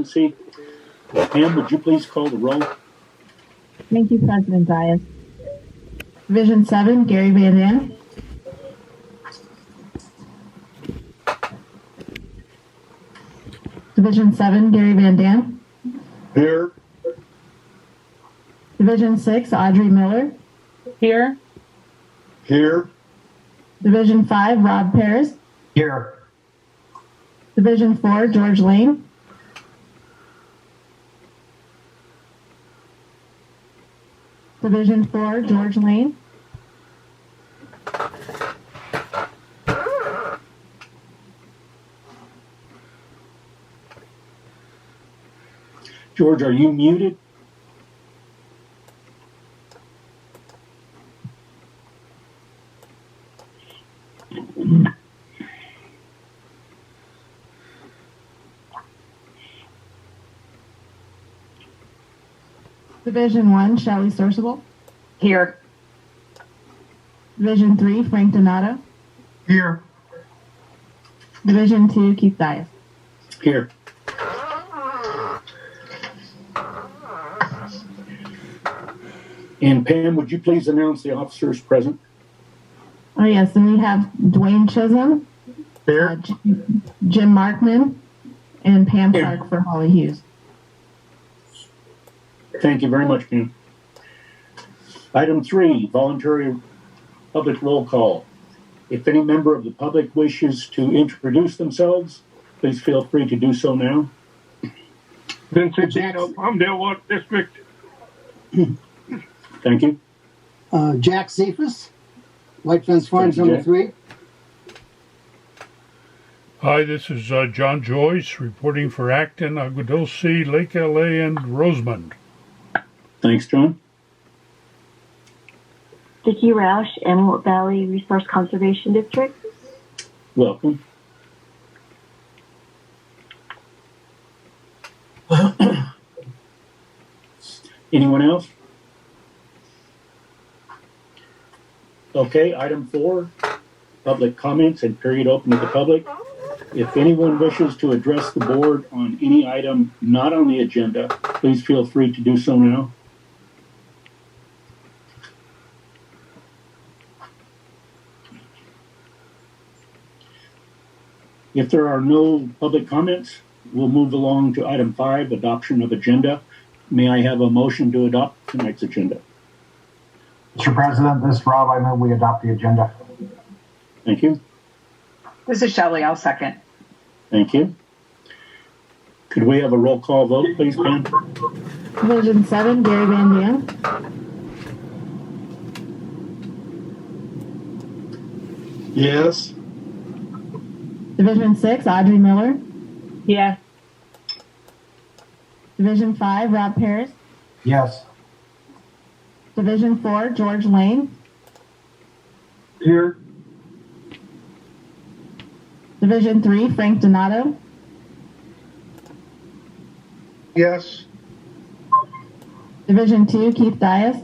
agency. Pam, would you please call the roll? Thank you, President Dias. Division 7, Gary Van Dam. Division 7, Gary Van Dam. Here. Division 6, Audrey Miller. Here. Here. Division 5, Rob Paris. Here. Division 4, George Lane. Division 4, George Lane. George, are you muted? Division 1, Shelley Sorcible. Here. Division 3, Frank Donato. Here. Division 2, Keith Dias. Here. And Pam, would you please announce the officers present? Oh, yes, and we have Dwayne Chisam, Here. Jim Markman, and Pam Here. Clark for Holly Hughes. Thank you very much, Pam. Item 3, voluntary public roll call. If any member of the public wishes to introduce themselves, please feel free to do so now. Vincent Dino, Palmdale Water District. Thank you. Jack Cephas, White Fence Farms, Thank you, number Jack. 3. Hi, this is John Joyce reporting for Acton, Aguadulce, Lake LA, and Rosamond. Thanks, John. Vicki Roush, Antelope Valley Resource Conservation District. Welcome. Anyone else? Okay, item 4, public comments and period open to the public. If anyone wishes to address the board on any item not on the agenda, please feel free to do so now. If there are no public comments, we'll move along to item 5, adoption of agenda. May I have a motion to adopt tonight's agenda? Mr. President, this is Rob. I move we adopt the agenda. Thank you. This is Shelley. I'll second. Thank you. Could we have a roll call vote, please, Pam? Division 7, Gary Van Dam. Yes. Division 6, Audrey Miller. Yes. Division 5, Rob Paris. Yes. Division 4, George Lane. Here. Division 3, Frank Donato. Yes. Division 2, Keith Dias.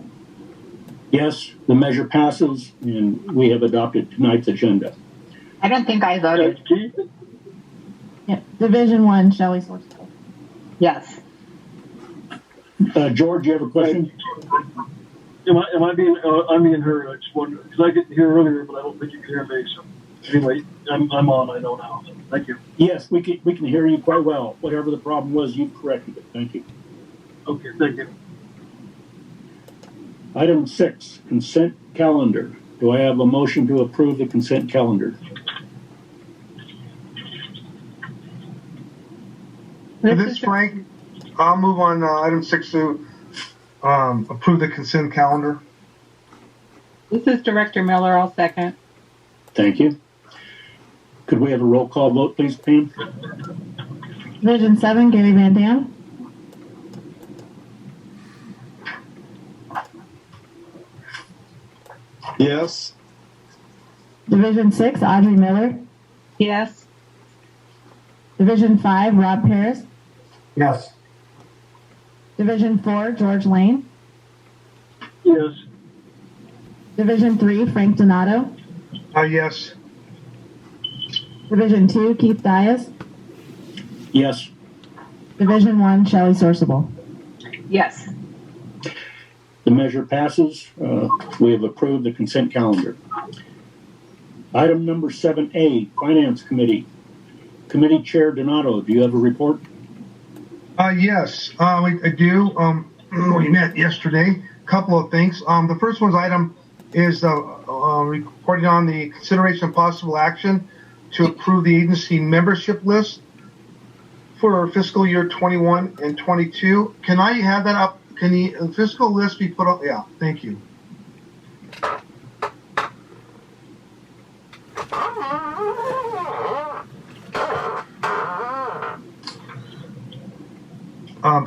Yes, the measure passes, and we have adopted tonight's agenda. I don't think I voted. Yeah. Division 1, Shelley Sorcible. Yes. George, you have a question? Am I being? I'm being heard. I just wonder because I didn't hear earlier, but I don't think you can hear me. So anyway, I'm on. I know now. So thank you. Yes, we can hear you quite well. Whatever the problem was, you've corrected it. Thank you. Okay, thank you. Item 6, consent calendar. Do I have a motion to approve the consent calendar? This is Frank. I'll move on item 6 to approve the consent calendar. This is Director Miller. I'll second. Thank you. Could we have a roll call vote, please, Pam? Division 7, Gary Van Dam. Yes. Division 6, Audrey Miller. Yes. Division 5, Rob Paris. Yes. Division 4, George Lane. Yes. Division 3, Frank Donato. Yes. Division 2, Keith Dias. Yes. Division 1, Shelley Sourceable. Yes. The measure passes. We have approved the consent calendar. Item number 7A, Finance Committee. Committee Chair Donato, do you have a report? Yes, I do. We met yesterday. Couple of things. The first one's item is reporting on the consideration of possible action to approve the agency membership list for fiscal year 21 and 22. Can I have that up? Can the fiscal list be put up? Yeah, thank you.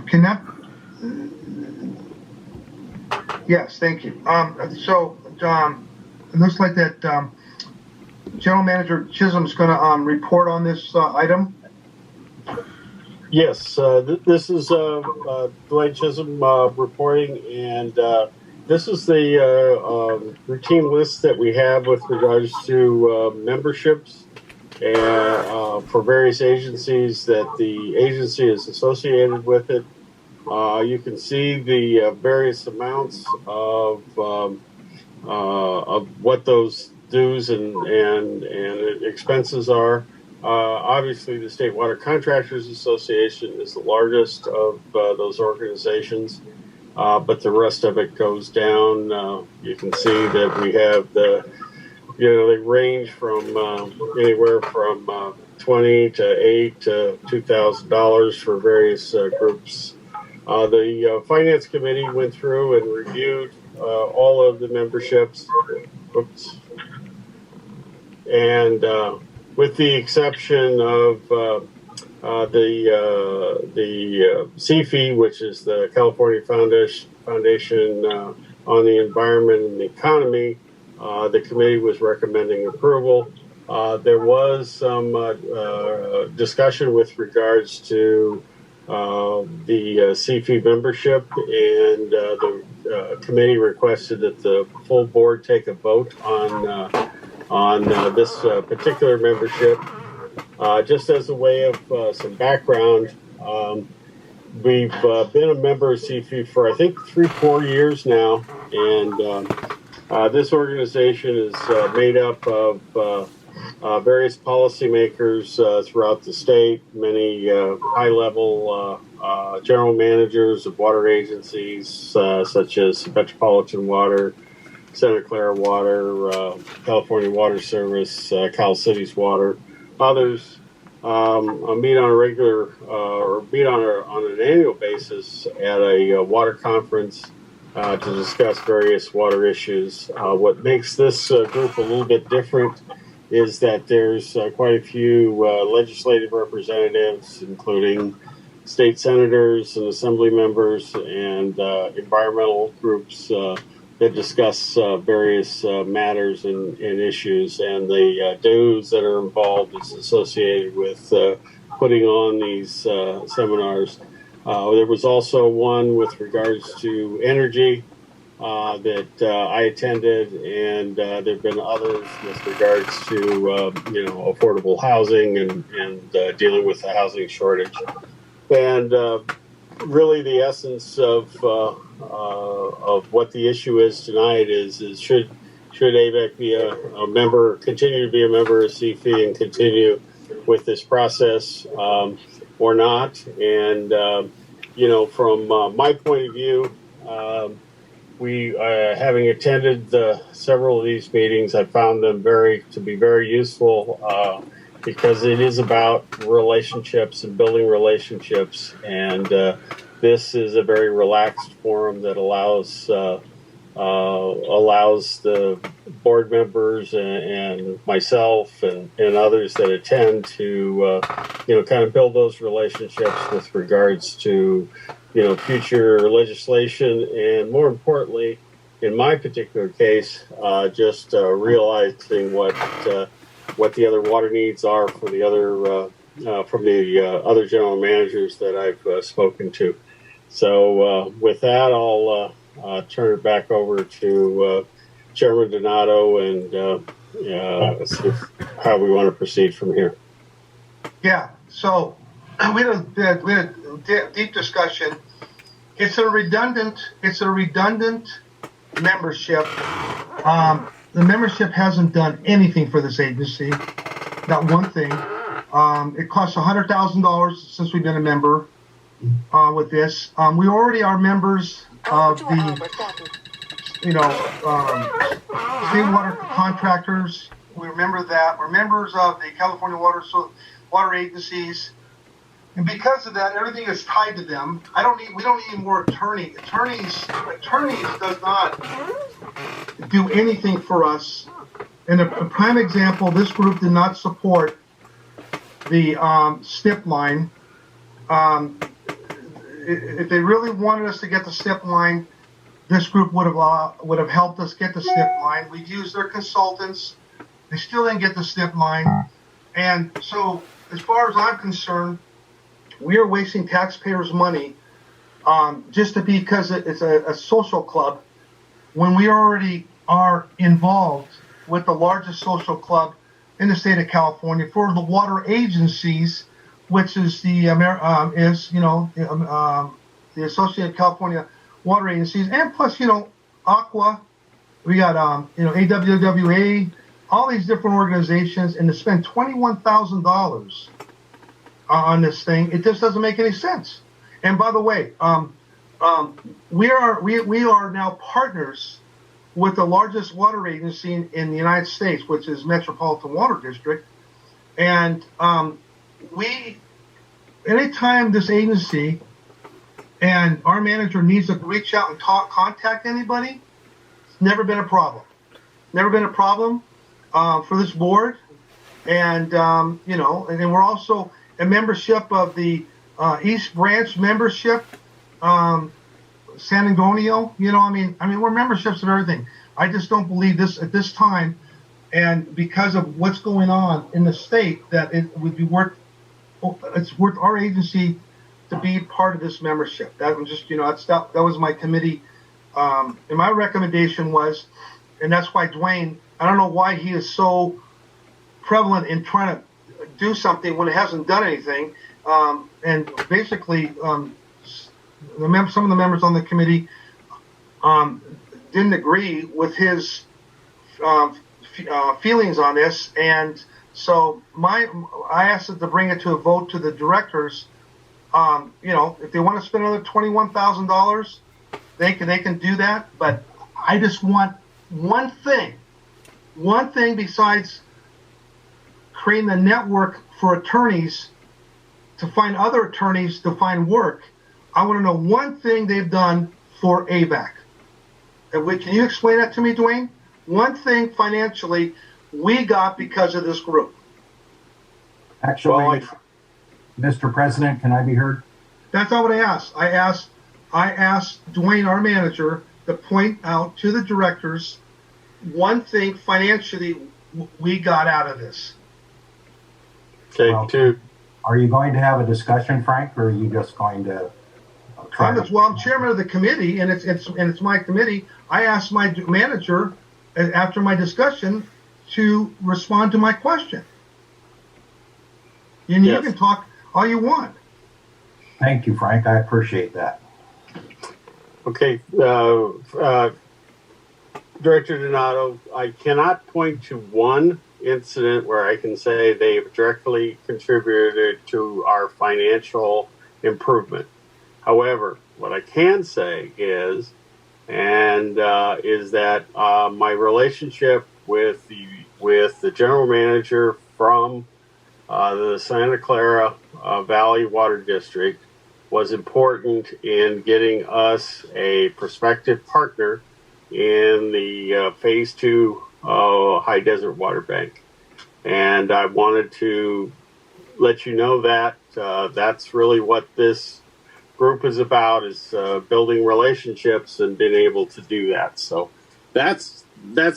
Can that? Yes, thank you. It looks like that General Manager Chisam is going to report on this item. Yes, this is Dwayne Chisam reporting, and this is the routine list that we have with regards to memberships and for various agencies that the agency is associated with it. You can see the various amounts of what those dues and expenses are. Obviously, the State Water Contractors Association is the largest of those organizations, but the rest of it goes down. You can see that we have they range from anywhere from $20 to $8 to $2,000 for various groups. The Finance Committee went through and reviewed all of the memberships. Oops. And with the exception of the CFE, which is the California Foundation on the Environment and the Economy, the committee was recommending approval. There was some discussion with regards to the CFE membership, and the committee requested that the full board take a vote on this particular membership. Just as a way of some background, we've been a member of CFE for I think 3-4 years now, and this organization is made up of various policymakers throughout the state, many high-level general managers of water agencies such as Metropolitan Water, Santa Clara Water, California Water Service, Cal Cities Water. Others meet on a regular or meet on an annual basis at a water conference to discuss various water issues. What makes this group a little bit different is that there's quite a few legislative representatives, including state senators and assembly members and environmental groups that discuss various matters and issues, and the dues that are involved is associated with putting on these seminars. There was also one with regards to energy that I attended, and there have been others with regards to affordable housing and dealing with the housing shortage. And really, the essence of what the issue is tonight is should Avek be a member, continue to be a member of CFE and continue with this process or not? And from my point of view, we having attended several of these meetings, I found them to be very useful because it is about relationships and building relationships, and this is a very relaxed forum that allows the board members and myself and others that attend to kind of build those relationships with regards to future legislation, and more importantly, in my particular case, just realizing what the other water needs are for the other from the other general managers that I've spoken to. So with that, I'll turn it back over to Chairman Donato and see how we want to proceed from here. Yeah. So we had a deep discussion. It's a redundant membership. The membership hasn't done anything for this agency, not one thing. It costs $100,000 since we've been a member with this. We already are members of the, state water contractors. We remember that. We're members of the California water agencies. And because of that, everything is tied to them. We don't need more attorneys. Attorneys does not do anything for us. And a prime example, this group did not support the SNP line. If they really wanted us to get the SNP line, this group would have helped us get the SNP line. We used their consultants. They still didn't get the SNP line. And so, as far as I'm concerned, we are wasting taxpayers' money just because it's a social club when we already are involved with the largest social club in the state of California for the water agencies, which is the Associated California Water Agencies, and plus Aqua. We got AWWA, all these different organizations, and to spend $21,000 on this thing, it just doesn't make any sense. And by the way, we are now partners with the largest water agency in the United States, which is Metropolitan Water District. And anytime this agency and our manager needs to reach out and contact anybody, it's never been a problem. Never been a problem for this board. And and then we're also a membership of the East Branch membership, San Antonio. We're memberships of everything. I just don't believe this at this time, and because of what's going on in the state, that it would be worth our agency to be part of this membership. That was just that was my committee, and my recommendation was, and that's why Dwayne. I don't know why he is so prevalent in trying to do something when it hasn't done anything. And basically, some of the members on the committee didn't agree with his feelings on this, and so I asked them to bring it to a vote to the directors. If they want to spend another $21,000, they can do that. But I just want one thing besides creating a network for attorneys to find other attorneys to find work. I want to know one thing they've done for Avek. Can you explain that to me, Dwayne? One thing financially we got because of this group. Actually, Mr. President, can I be heard? That's not what I asked. I asked Dwayne, our manager, to point out to the directors one thing financially we got out of this. Okay, Are you going to have a discussion, Frank, or are you just going to I'm chairman of the committee, and it's my committee. I asked my manager after my discussion to respond to my question. And you can talk all you want. Thank you, Frank. I appreciate that. Okay, Director Donato, I cannot point to one incident where I can say they've directly contributed to our financial improvement. However, what I can say is that my relationship with the general manager from the Santa Clara Valley Water District was important in getting us a prospective partner in the Phase 2 High Desert Water Bank. And I wanted to let you know that that's really what this group is about, is building relationships and being able to do that. So that's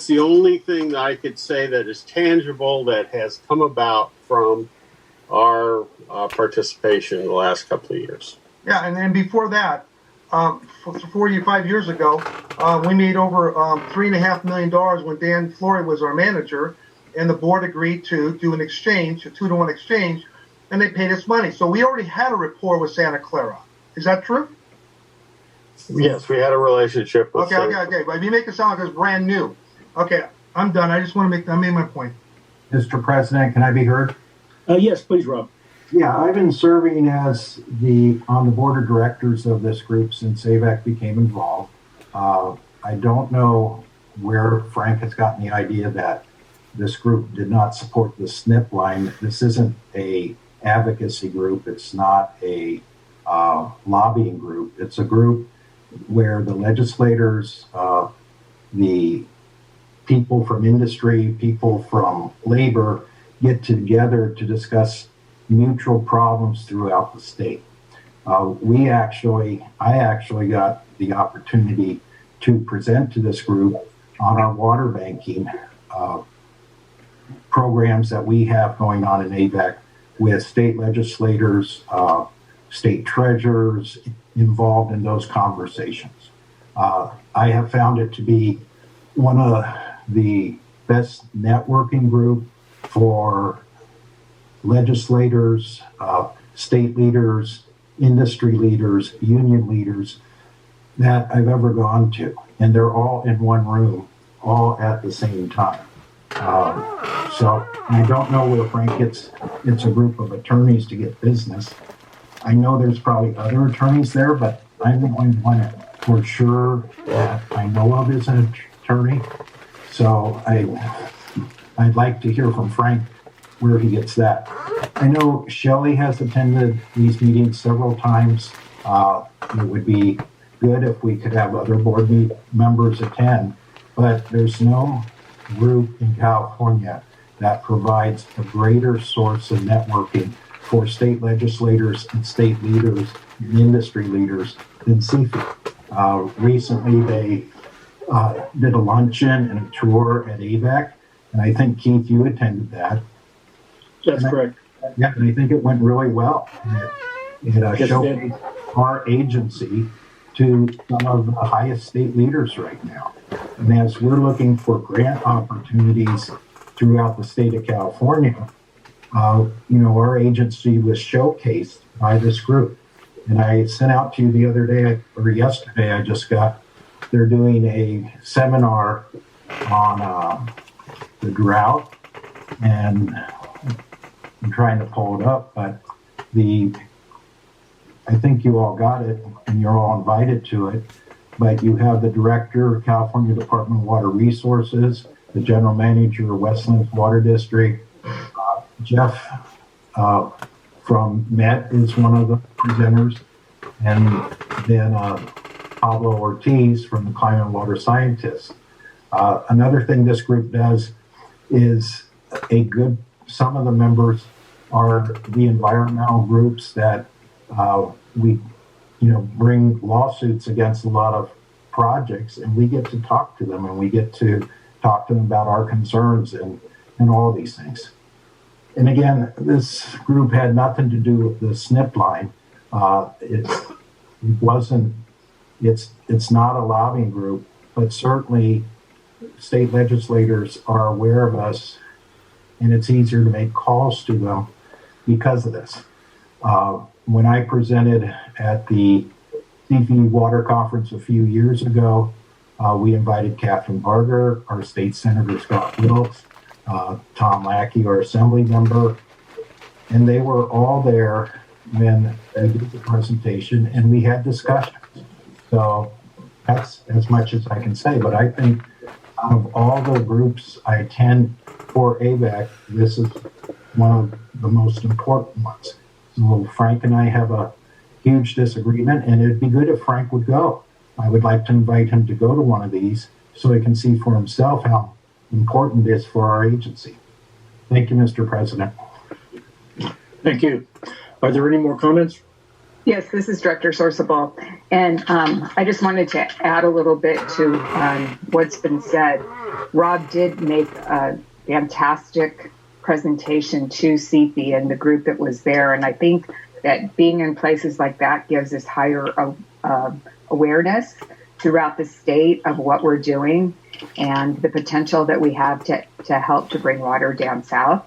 the only thing that I could say that is tangible that has come about from our participation in the last couple of years. Yeah, and then before that, 45 years ago, we made over $3.5 million when Dan Flory was our manager, and the board agreed to do an exchange, a 2-to-1 exchange, and they paid us money. So we already had a rapport with Santa Clara. Is that true? Yes, we had a relationship with Okay. But you make it sound like it's brand new. Okay, I'm done. I just want to I made my point. Mr. President, can I be heard? Yes, please, Rob. Yeah, I've been serving as on the board of directors of this group since Avek became involved. I don't know where Frank has gotten the idea that this group did not support the SNP line. This isn't a advocacy group. It's not a lobbying group. It's a group where the legislators, the people from industry, people from labor get together to discuss mutual problems throughout the state. I actually got the opportunity to present to this group on our water banking programs that we have going on in Avek with state legislators, state treasurers involved in those conversations. I have found it to be one of the best networking group for legislators, state leaders, industry leaders, union leaders that I've ever gone to. And they're all in one room, all at the same time. So I don't know where Frank gets, it's a group of attorneys to get business. I know there's probably other attorneys there, but I'm the only one for sure that I know of as an attorney. So I'd like to hear from Frank where he gets that. I know Shelley has attended these meetings several times. It would be good if we could have other board members attend, but there's no group in California that provides a greater source of networking for state legislators and state leaders and industry leaders than CFI. Recently, they did a luncheon and a tour at Avek, and I think, Keith, you attended that. That's correct. And I think it went really well. It showcased our agency to some of the highest state leaders right now. And as we're looking for grant opportunities throughout the state of California, our agency was showcased by this group. And I sent out to you the other day, or yesterday, they're doing a seminar on the drought, and I'm trying to pull it up, but I think you all got it and you're all invited to it, but you have the director of California Department of Water Resources, the general manager of Westlands Water District, Jeff from Met is one of the presenters, and then Pablo Ortiz from the Climate and Water Scientists. Another thing this group does is some of the members are the environmental groups that we bring lawsuits against a lot of projects, and we get to talk to them, and we get to talk to them about our concerns and all these things. And again, this group had nothing to do with the SNP line. It's not a lobbying group, but certainly state legislators are aware of us, and it's easier to make calls to them because of this. When I presented at the CFI Water Conference a few years ago, we invited Catherine Barger, our state senator Scott Wilkes, Tom Lackey, our assembly member, and they were all there when they did the presentation, and we had discussions. So that's as much as I can say, but I think out of all the groups I attend for Avek, this is one of the most important ones. So Frank and I have a huge disagreement, and it'd be good if Frank would go. I would like to invite him to go to one of these so he can see for himself how important it is for our agency. Thank you, Mr. President. Thank you. Are there any more comments? Yes, this is Director Sorsable. And I just wanted to add a little bit to what's been said. Rob did make a fantastic presentation to CFI and the group that was there. And I think that being in places like that gives us higher awareness throughout the state of what we're doing and the potential that we have to help to bring water down south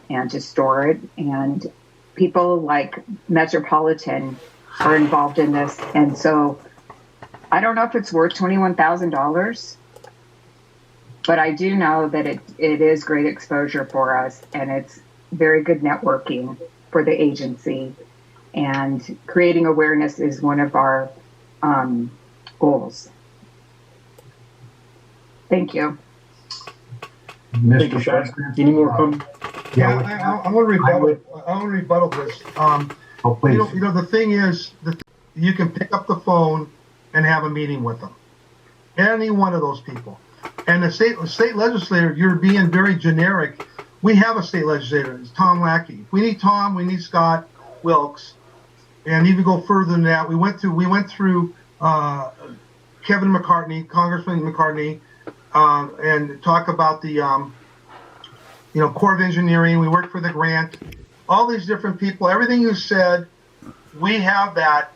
and to store it. And people like Metropolitan are involved in this. And so I don't know if it's worth $21,000, but I do know that it is great exposure for us, and it's very good networking for the agency. And creating awareness is one of our goals. Thank you. Thank you, Sean. Any more comments? Yeah, I want to rebuttal this. Oh, please. You know, the thing is, you can pick up the phone and have a meeting with them. Any one of those people. And the state legislator, you're being very generic. We have a state legislator. It's Tom Lackey. We need Tom. We need Scott Wilkes. And even go further than that, we went through Kevin McCartney, Congressman McCartney, and talk about the Corps of Engineering. We worked for the grant. All these different people. Everything you said, we have that.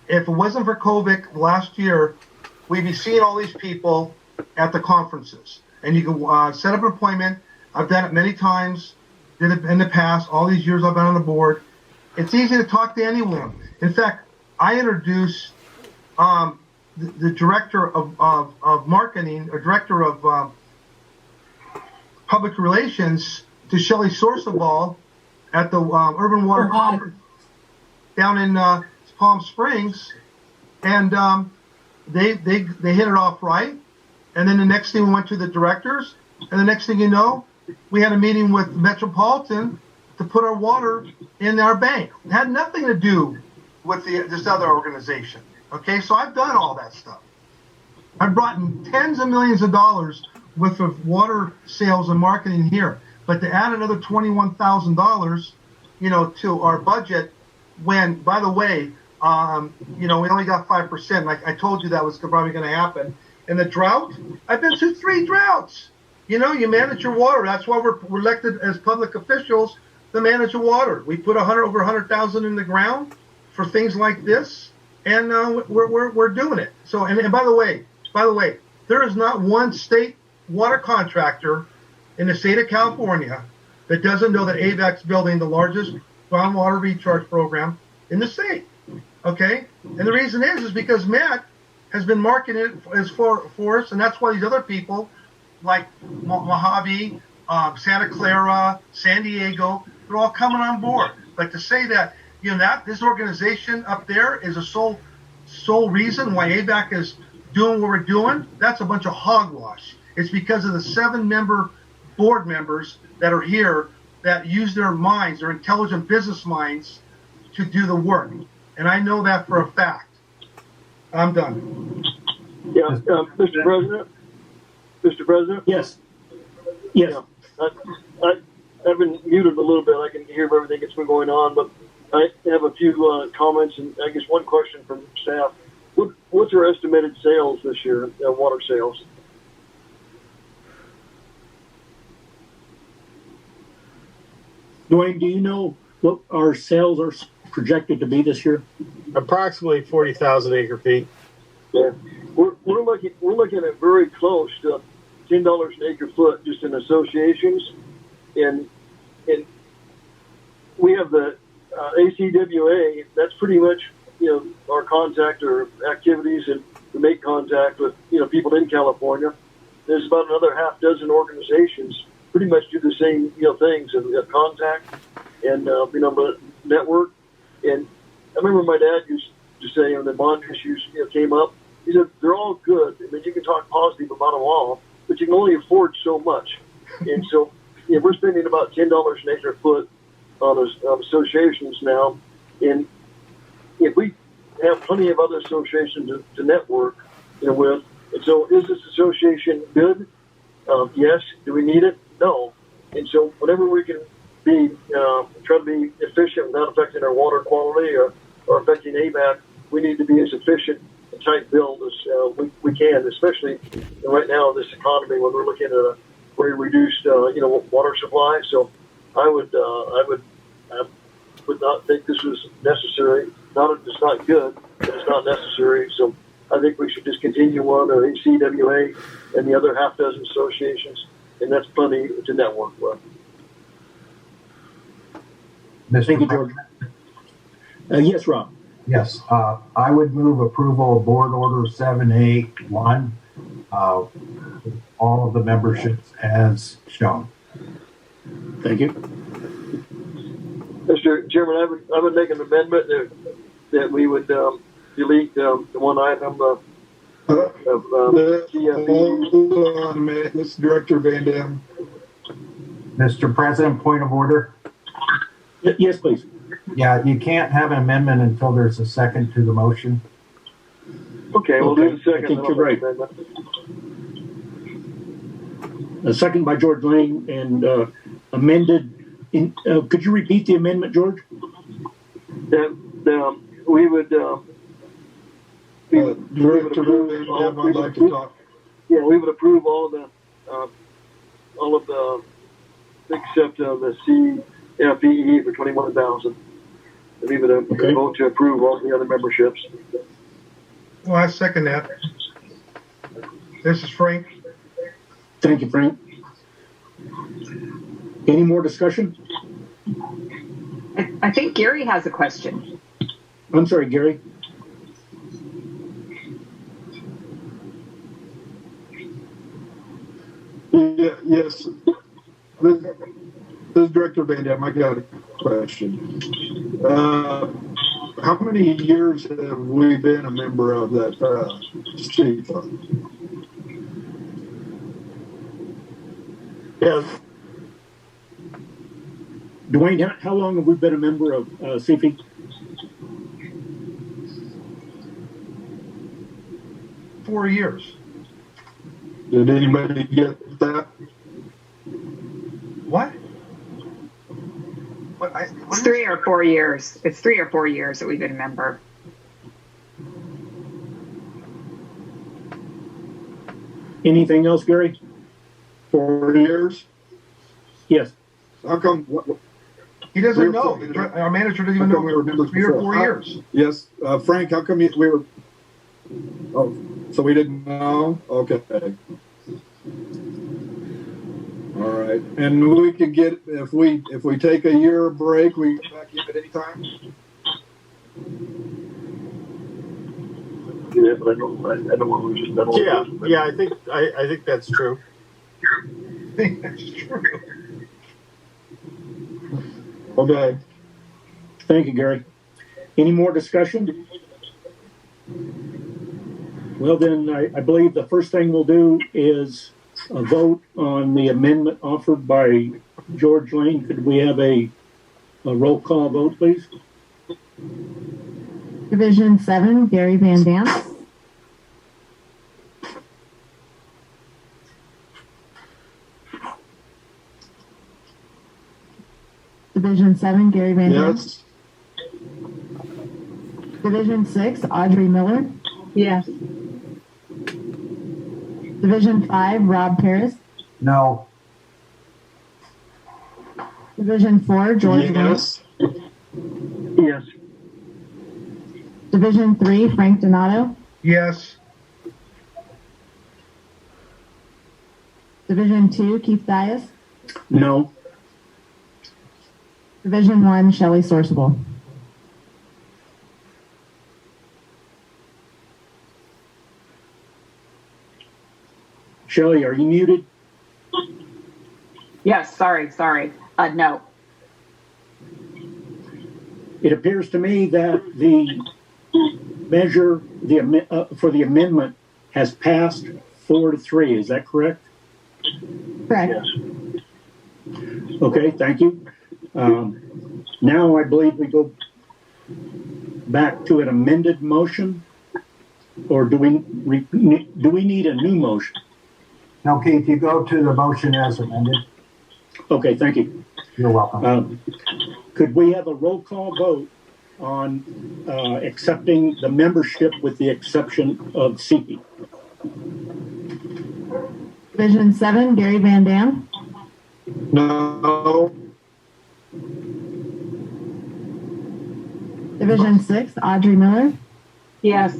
If it wasn't for COVID last year, we'd be seeing all these people at the conferences. And you can set up an appointment. I've done it many times. Did it in the past. All these years I've been on the board. It's easy to talk to anyone. In fact, I introduced the director of marketing, or director of public relations, to Shelley Sorsabal at the Urban Water Conference down in Palm Springs, and they hit it off right. And then the next thing we went to the directors, and the next thing you know, we had a meeting with Metropolitan to put our water in our bank. It had nothing to do with this other organization. Okay, so I've done all that stuff. I've brought in tens of millions of dollars worth of water sales and marketing here, but to add another $21,000, to our budget, when, by the way, we only got 5%. Like I told you, that was probably going to happen. And the drought, I've been through 3 droughts. You manage your water. That's why we're elected as public officials to manage the water. We put over 100,000 in the ground for things like this, and we're doing it. So, and by the way, there is not one state water contractor in the state of California that doesn't know that Avek's building the largest groundwater recharge program in the state. Okay, and the reason is because Matt has been marketing it as for us, and that's why these other people like Mojave, Santa Clara, San Diego, they're all coming on board. But to say that that this organization up there is a sole reason why AVAC is doing what we're doing, that's a bunch of hogwash. It's because of the 7-member board members that are here that use their minds, their intelligent business minds, to do the work. And I know that for a fact. I'm done. Yeah, Mr. President. Mr. President. Yes. Yes. Yeah. I've been muted a little bit. I can hear everything that's been going on, but I have a few comments and I guess one question from staff. What's our estimated sales this year, water sales? Dwayne, do you know what our sales are projected to be this year? Approximately 40,000 acre feet. Yeah, we're looking at very close to $10 an acre foot just in associations, and we have the ACWA. That's pretty much our contact or activities, and we make contact with people in California. There's about another half dozen organizations pretty much do the same things, and we have contact and network. And I remember my dad used to say when the bond issues came up, he said they're all good. I mean, you can talk positive about them all, but you can only afford so much. And so we're spending about $10 an acre foot on associations now, and if we have plenty of other associations to network with, and so is this association good? Yes. Do we need it? No. And so whenever we can be try to be efficient without affecting our water quality or affecting AVAC, we need to be as efficient and tight build as we can, especially right now in this economy when we're looking at a very reduced water supply. So I would not think this was necessary. It's not good, but it's not necessary. So I think we should just continue on our ACWA and the other half dozen associations, and that's plenty to network with. Thank you, Mr. George. President? Yes, Rob. Yes, I would move approval of Board Order 781, all of the memberships as shown. Thank you. Mr. Chairman, I would make an amendment that we would delete the one item of CFE. Hold on a minute, this is Director Van Dam. Mr. President, point of order. Yes, please. Yeah, you can't have an amendment until there's a second to the motion. Okay, we'll do the second. I think you're right. A second by George Lane and amended. Could you repeat the amendment, George? We would. Director Van Dam, I'd like to talk. Yeah, we would approve all of the except the CFEE for 21,000. We would vote to approve all the other memberships. Well, I second that. This is Frank. Thank you, Frank. Any more discussion? I think Gary has a question. I'm sorry, Gary. Yeah, yes. This is Director Van Dam. I got a question. How many years have we been a member of that street fund? Yeah. Dwayne, how long have we been a member of CFE? $4 years. Did anybody get that? What? It's 3 or 4 years. It's 3 or 4 years that we've been a member. Anything else, Gary? 4 years? Yes. How come? He doesn't know. Our manager doesn't even know we were members 3 or 4 years. Yes. Frank, how come we were? Oh, so we didn't know? Okay. All right. And we can get, if we take a year break, we can back in at any time? Yeah, but I don't want to just meddle. Yeah, I think that's true. I think that's true. Okay. Thank you, Gary. Any more discussion? Well, then I believe the first thing we'll do is a vote on the amendment offered by George Lane. Could we have a roll call vote, please? Division 7, Gary Van Dam. Division 7, Gary Van Dam. Yes. Division 6, Audrey Miller. Yes. Division 5, Rob Paris. No. Division 4, George Yes. Yes. Division 3, Frank Donato. Yes. Division 2, Keith Dias. No. Division 1, Shelley Sourceable. Shelley, are you muted? Yes, sorry. No. It appears to me that the measure for the amendment has passed 4-3. Is that correct? Correct. Yes. Okay, thank you. Now I believe we go back to an amended motion, or do we need a new motion? No, Keith, you go to the motion as amended. Okay, thank you. You're welcome. Could we have a roll call vote on accepting the membership with the exception of CP? Division 7, Gary Van Dam. No. Division 6, Audrey Miller. Yes.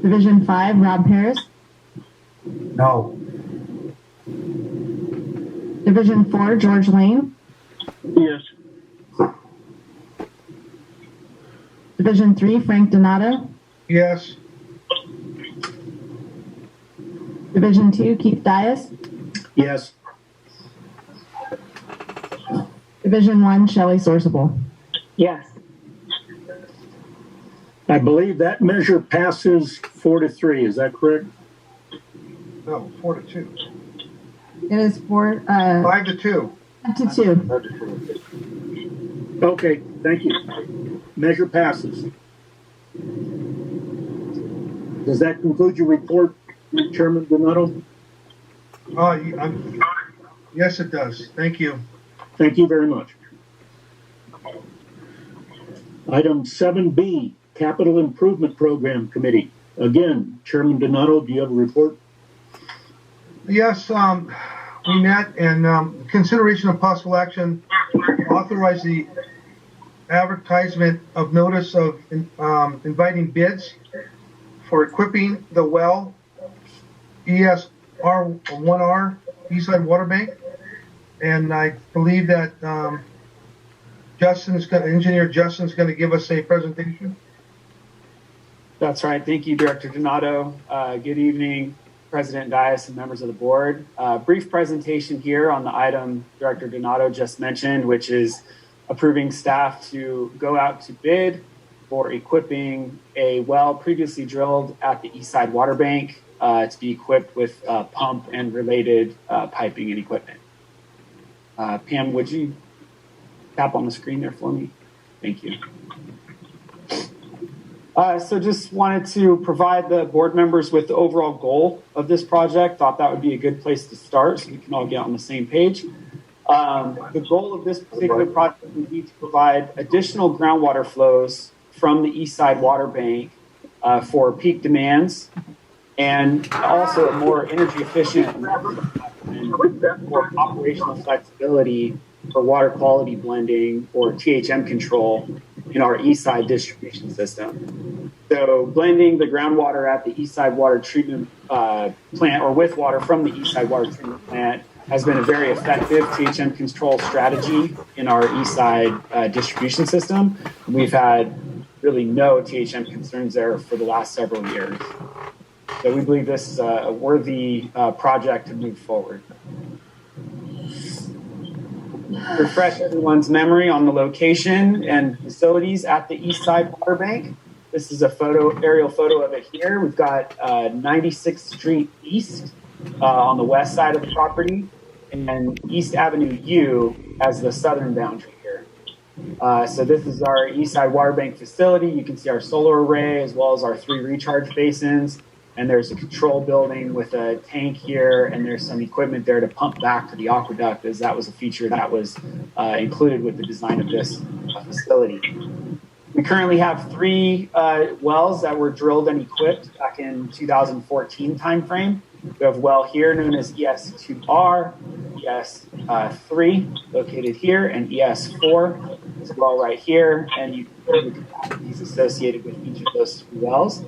Division 5, Rob Paris. No. Division 4, George Lane. Yes. Division 3, Frank Donato. Yes. Division 2, Keith Dias. Yes. Division 1, Shelley Sorsable. Yes. I believe that measure passes 4-3. Is that correct? No, 4-2. It is 4, 5-2. 5-2. Okay, thank you. Measure passes. Does that conclude your report, Chairman Donato? Yes, it does. Thank you. Thank you very much. Item 7B, Capital Improvement Program Committee. Again, Chairman Donato, do you have a report? Yes, we met and consideration of possible action authorize the advertisement of notice of inviting bids for equipping the well ESR1R Eastside Water Bank. And I believe that Engineer Justin's going to give us a presentation. That's right. Thank you, Director Donato. Good evening, President Dias and members of the board. Brief presentation here on the item Director Donato just mentioned, which is approving staff to go out to bid for equipping a well previously drilled at the Eastside Water Bank to be equipped with pump and related piping and equipment. Pam, would you tap on the screen there for me? Thank you. So just wanted to provide the board members with the overall goal of this project. Thought that would be a good place to start so we can all get on the same page. The goal of this particular project would be to provide additional groundwater flows from the Eastside Water Bank for peak demands and also a more energy efficient and more operational flexibility for water quality blending or THM control in our Eastside distribution system. So blending the groundwater at the Eastside Water Treatment Plant or with water from the Eastside Water Treatment Plant has been a very effective THM control strategy in our Eastside distribution system. We've had really no THM concerns there for the last several years. So we believe this is a worthy project to move forward. Refresh everyone's memory on the location and facilities at the Eastside Water Bank. This is a aerial photo of it here. We've got 96th Street East on the west side of the property and East Avenue U as the southern boundary here. So this is our Eastside Water Bank facility. You can see our solar array as well as our 3 recharge basins. And there's a control building with a tank here, and there's some equipment there to pump back to the aqueduct, as that was a feature that was included with the design of this facility. We currently have 3 wells that were drilled and equipped back in 2014 timeframe. We have a well here known as ES2R, ES3 located here, and ES4 as well right here, and you can see the capacities associated with each of those 3 wells.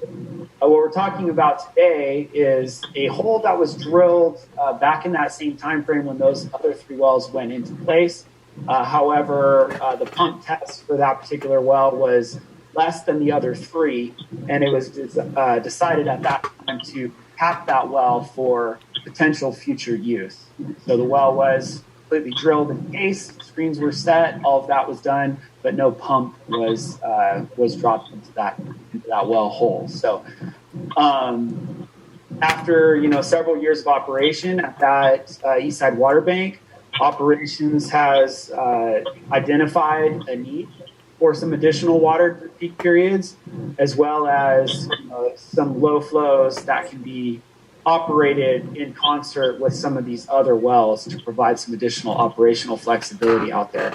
What we're talking about today is a hole that was drilled back in that same time frame when those other 3 wells went into place. However, the pump test for that particular well was less than the other 3, and it was decided at that time to cap that well for potential future use. So the well was completely drilled and cased, screens were set, all of that was done, but no pump was dropped into that well hole. So after several years of operation at that Eastside Water Bank, operations has identified a need for some additional water peak periods, as well as some low flows that can be operated in concert with some of these other wells to provide some additional operational flexibility out there.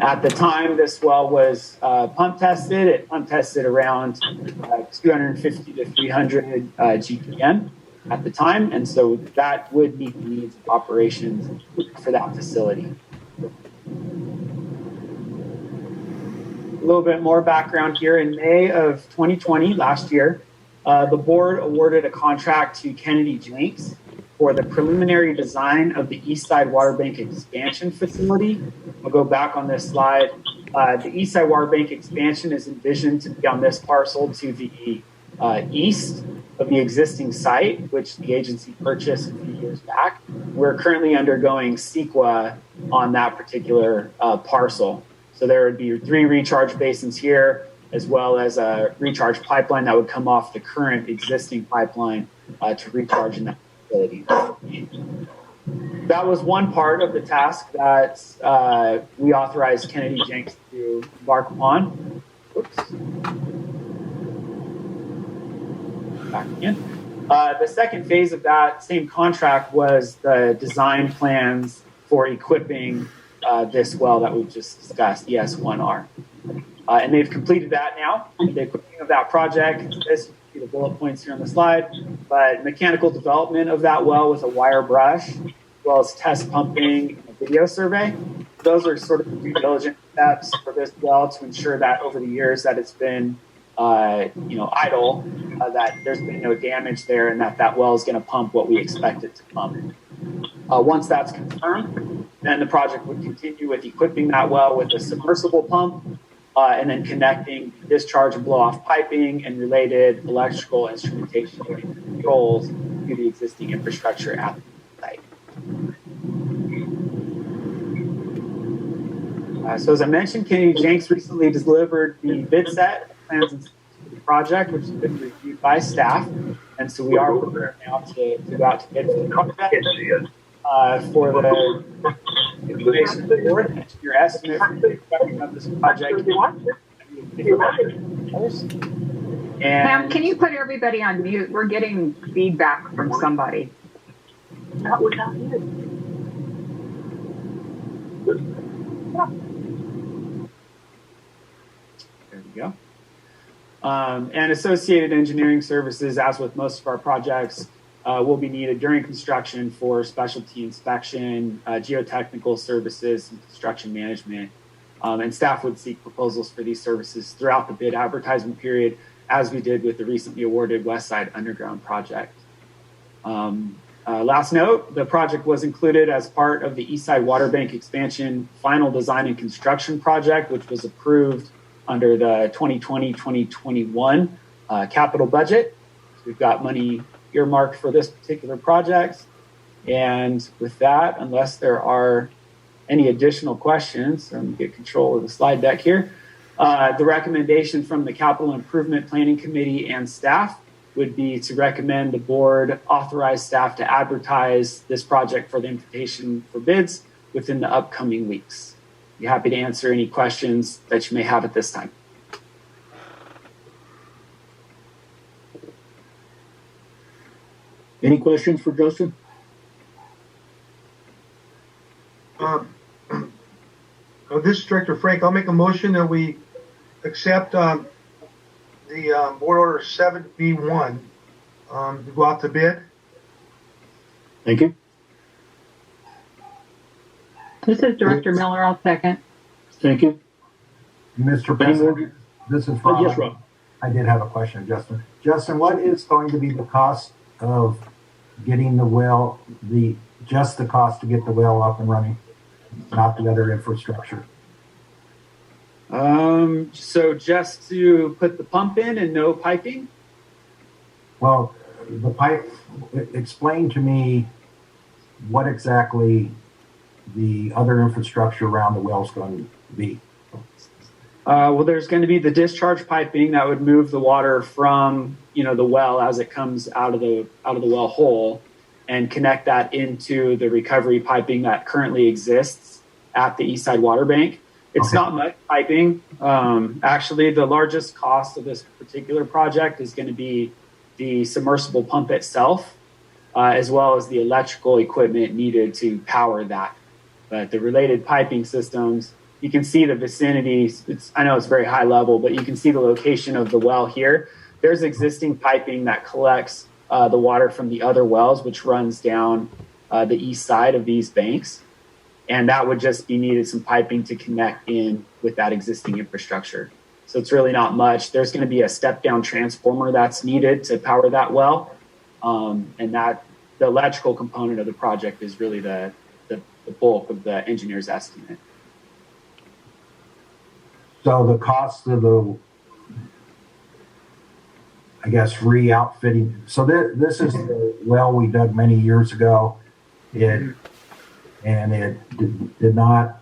At the time this well was pump tested, it pump tested around 250 to 300 GPM at the time, and so that would meet the needs of operations for that facility. A little bit more background here. In May of 2020, last year, the board awarded a contract to Kennedy Jenks for the preliminary design of the Eastside Water Bank expansion facility. I'll go back on this slide. The Eastside Water Bank expansion is envisioned to be on this parcel to the east of the existing site, which the agency purchased a few years back. We're currently undergoing CEQA on that particular parcel. So there would be 3 recharge basins here, as well as a recharge pipeline that would come off the current existing pipeline to recharge in that facility. That was one part of the task that we authorized Kennedy Jenks to embark upon. Oops. Back again. The second phase of that same contract was the design plans for equipping this well that we've just discussed, ES1R. And they've completed that now. The equipping of that project, this you see the bullet points here on the slide, but mechanical development of that well with a wire brush, as well as test pumping and a video survey. Those are sort of the due diligence steps for this well to ensure that over the years that it's been idle, that there's been no damage there, and that well is going to pump what we expect it to pump. Once that's confirmed, then the project would continue with equipping that well with a submersible pump, and then connecting discharge and blow-off piping and related electrical instrumentation and controls to the existing infrastructure at the site. So as I mentioned, Kennedy Jenks recently delivered the bid set plans and for the project, which has been reviewed by staff. And so we are prepared now to go out to bid for the project. For the information board, your estimate for the construction of this project. Ma'am, can you put everybody on mute? We're getting feedback from somebody. Not without you. There we go. And associated engineering services, as with most of our projects, will be needed during construction for specialty inspection, geotechnical services, and construction management. And staff would seek proposals for these services throughout the bid advertisement period, as we did with the recently awarded West Side Underground project. Last note, the project was included as part of the Eastside Water Bank expansion final design and construction project, which was approved under the 2020-2021 capital budget. So we've got money earmarked for this particular project. And with that, unless there are any additional questions, I'm going to get control of the slide deck here. The recommendation from the Capital Improvement Planning Committee and staff would be to recommend the board authorize staff to advertise this project for the invitation for bids within the upcoming weeks. Be happy to answer any questions that you may have at this time. Any questions for Justin? This is Director Frank. I'll make a motion that we accept the Board Order 7B1 to go out to bid. Thank you. This is Director Miller. I'll second. Thank you. Mr. President, this is Rob. Yes, Rob. I did have a question, Justin. Justin, what is going to be the cost of getting the well, just the cost to get the well up and running, not the other infrastructure? So just to put the pump in and no piping? Well, the pipe, explain to me what exactly the other infrastructure around the well is going to be. Well, there's going to be the discharge piping that would move the water from, the well as it comes out of the well hole and connect that into the recovery piping that currently exists at the Eastside Water Bank. It's not much piping. Actually, the largest cost of this particular project is going to be the submersible pump itself, as well as the electrical equipment needed to power that. But the related piping systems, you can see the vicinity. I know it's very high level, but you can see the location of the well here. There's existing piping that collects the water from the other wells, which runs down the east side of these banks. And that would just be needed some piping to connect in with that existing infrastructure. So it's really not much. There's going to be a step down transformer that's needed to power that well. And that the electrical component of the project is really the bulk of the engineer's estimate. So the cost of the, I guess, re-outfitting. So this is the well we dug many years ago. It did not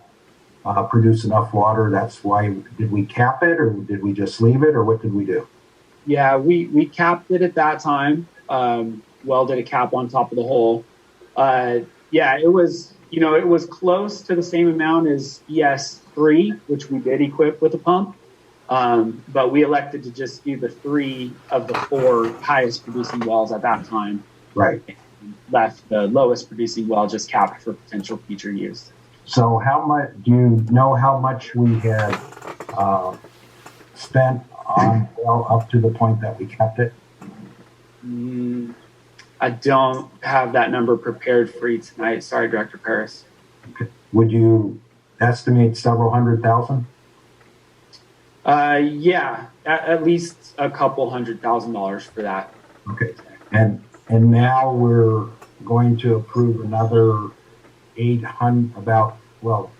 produce enough water. That's why, did we cap it, or did we just leave it, or what did we do? Yeah, we capped it at that time. Well, did a cap on top of the hole. Yeah, it was, it was close to the same amount as ES3, which we did equip with a pump. But we elected to just do the 3 of the 4 highest producing wells at that time. Right. And left the lowest producing well just capped for potential future use. So how much, do you know how much we had spent on well up to the point that we kept it? I don't have that number prepared for you tonight. Sorry, Director Paris. Okay. Would you estimate several $100,000? Yeah, at least a couple $100,000 for that. Okay. And now we're going to approve another 800, about, well,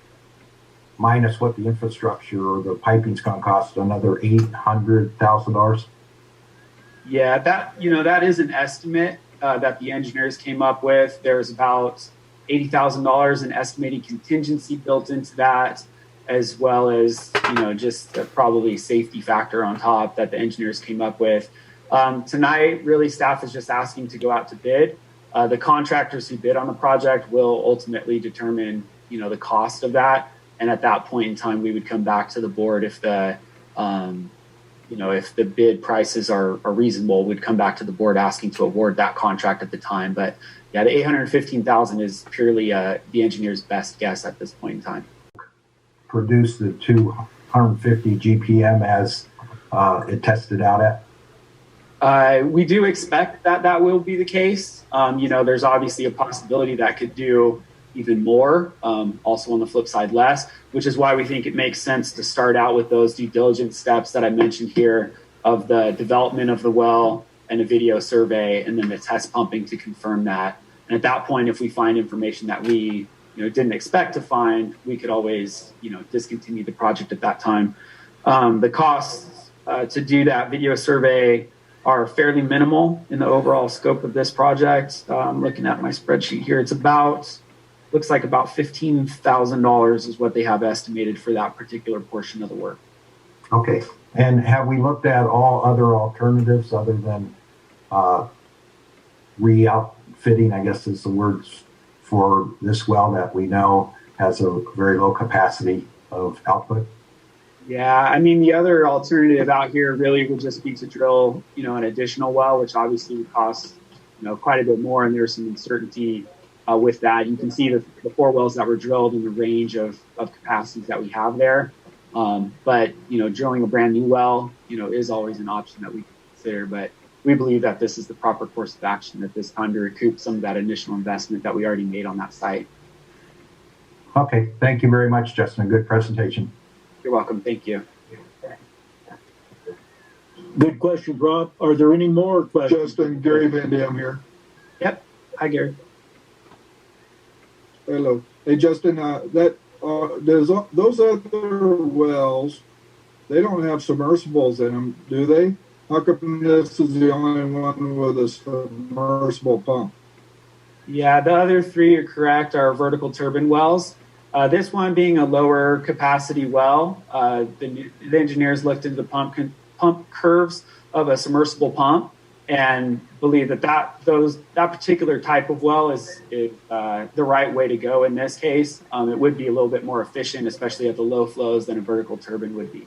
minus what the infrastructure or the piping's going to cost, another $800,000. Yeah, that is an estimate that the engineers came up with. There's about $80,000 in estimated contingency built into that, as well as, just probably safety factor on top that the engineers came up with. Tonight, really, staff is just asking to go out to bid. The contractors who bid on the project will ultimately determine, the cost of that. And at that point in time, we would come back to the board if the, if the bid prices are reasonable, we'd come back to the board asking to award that contract at the time. But yeah, the $815,000 is purely the engineer's best guess at this point in time. Produce the 250 GPM as it tested out at? We do expect that will be the case. There's obviously a possibility that could do even more, also on the flip side less, which is why we think it makes sense to start out with those due diligence steps that I mentioned here of the development of the well and a video survey, and then the test pumping to confirm that. And at that point, if we find information that we didn't expect to find, we could always discontinue the project at that time. The costs to do that video survey are fairly minimal in the overall scope of this project. Looking at my spreadsheet here, it's looks like about $15,000 is what they have estimated for that particular portion of the work. Okay. And have we looked at all other alternatives other than re-outfitting, I guess is the word for this well that we know has a very low capacity of output? Yeah, the other alternative out here really would just be to drill, an additional well, which obviously would cost, quite a bit more, and there's some uncertainty with that. You can see the 4 wells that were drilled in the range of capacities that we have there. But, drilling a brand new well, is always an option that we can consider. But we believe that this is the proper course of action at this time to recoup some of that initial investment that we already made on that site. Okay. Thank you very much, Justin. Good presentation. You're welcome. Thank you. Good question, Rob. Are there any more questions? Justin, Gary Van Dam here. Yep. Hi, Gary. Hello. Hey, Justin, those other wells, they don't have submersibles in them, do they? How come this is the only one with a submersible pump? Yeah, the other 3 are correct, are vertical turbine wells. This one being a lower capacity well, the engineers looked into the pump curves of a submersible pump and believe that particular type of well is the right way to go in this case. It would be a little bit more efficient, especially at the low flows, than a vertical turbine would be.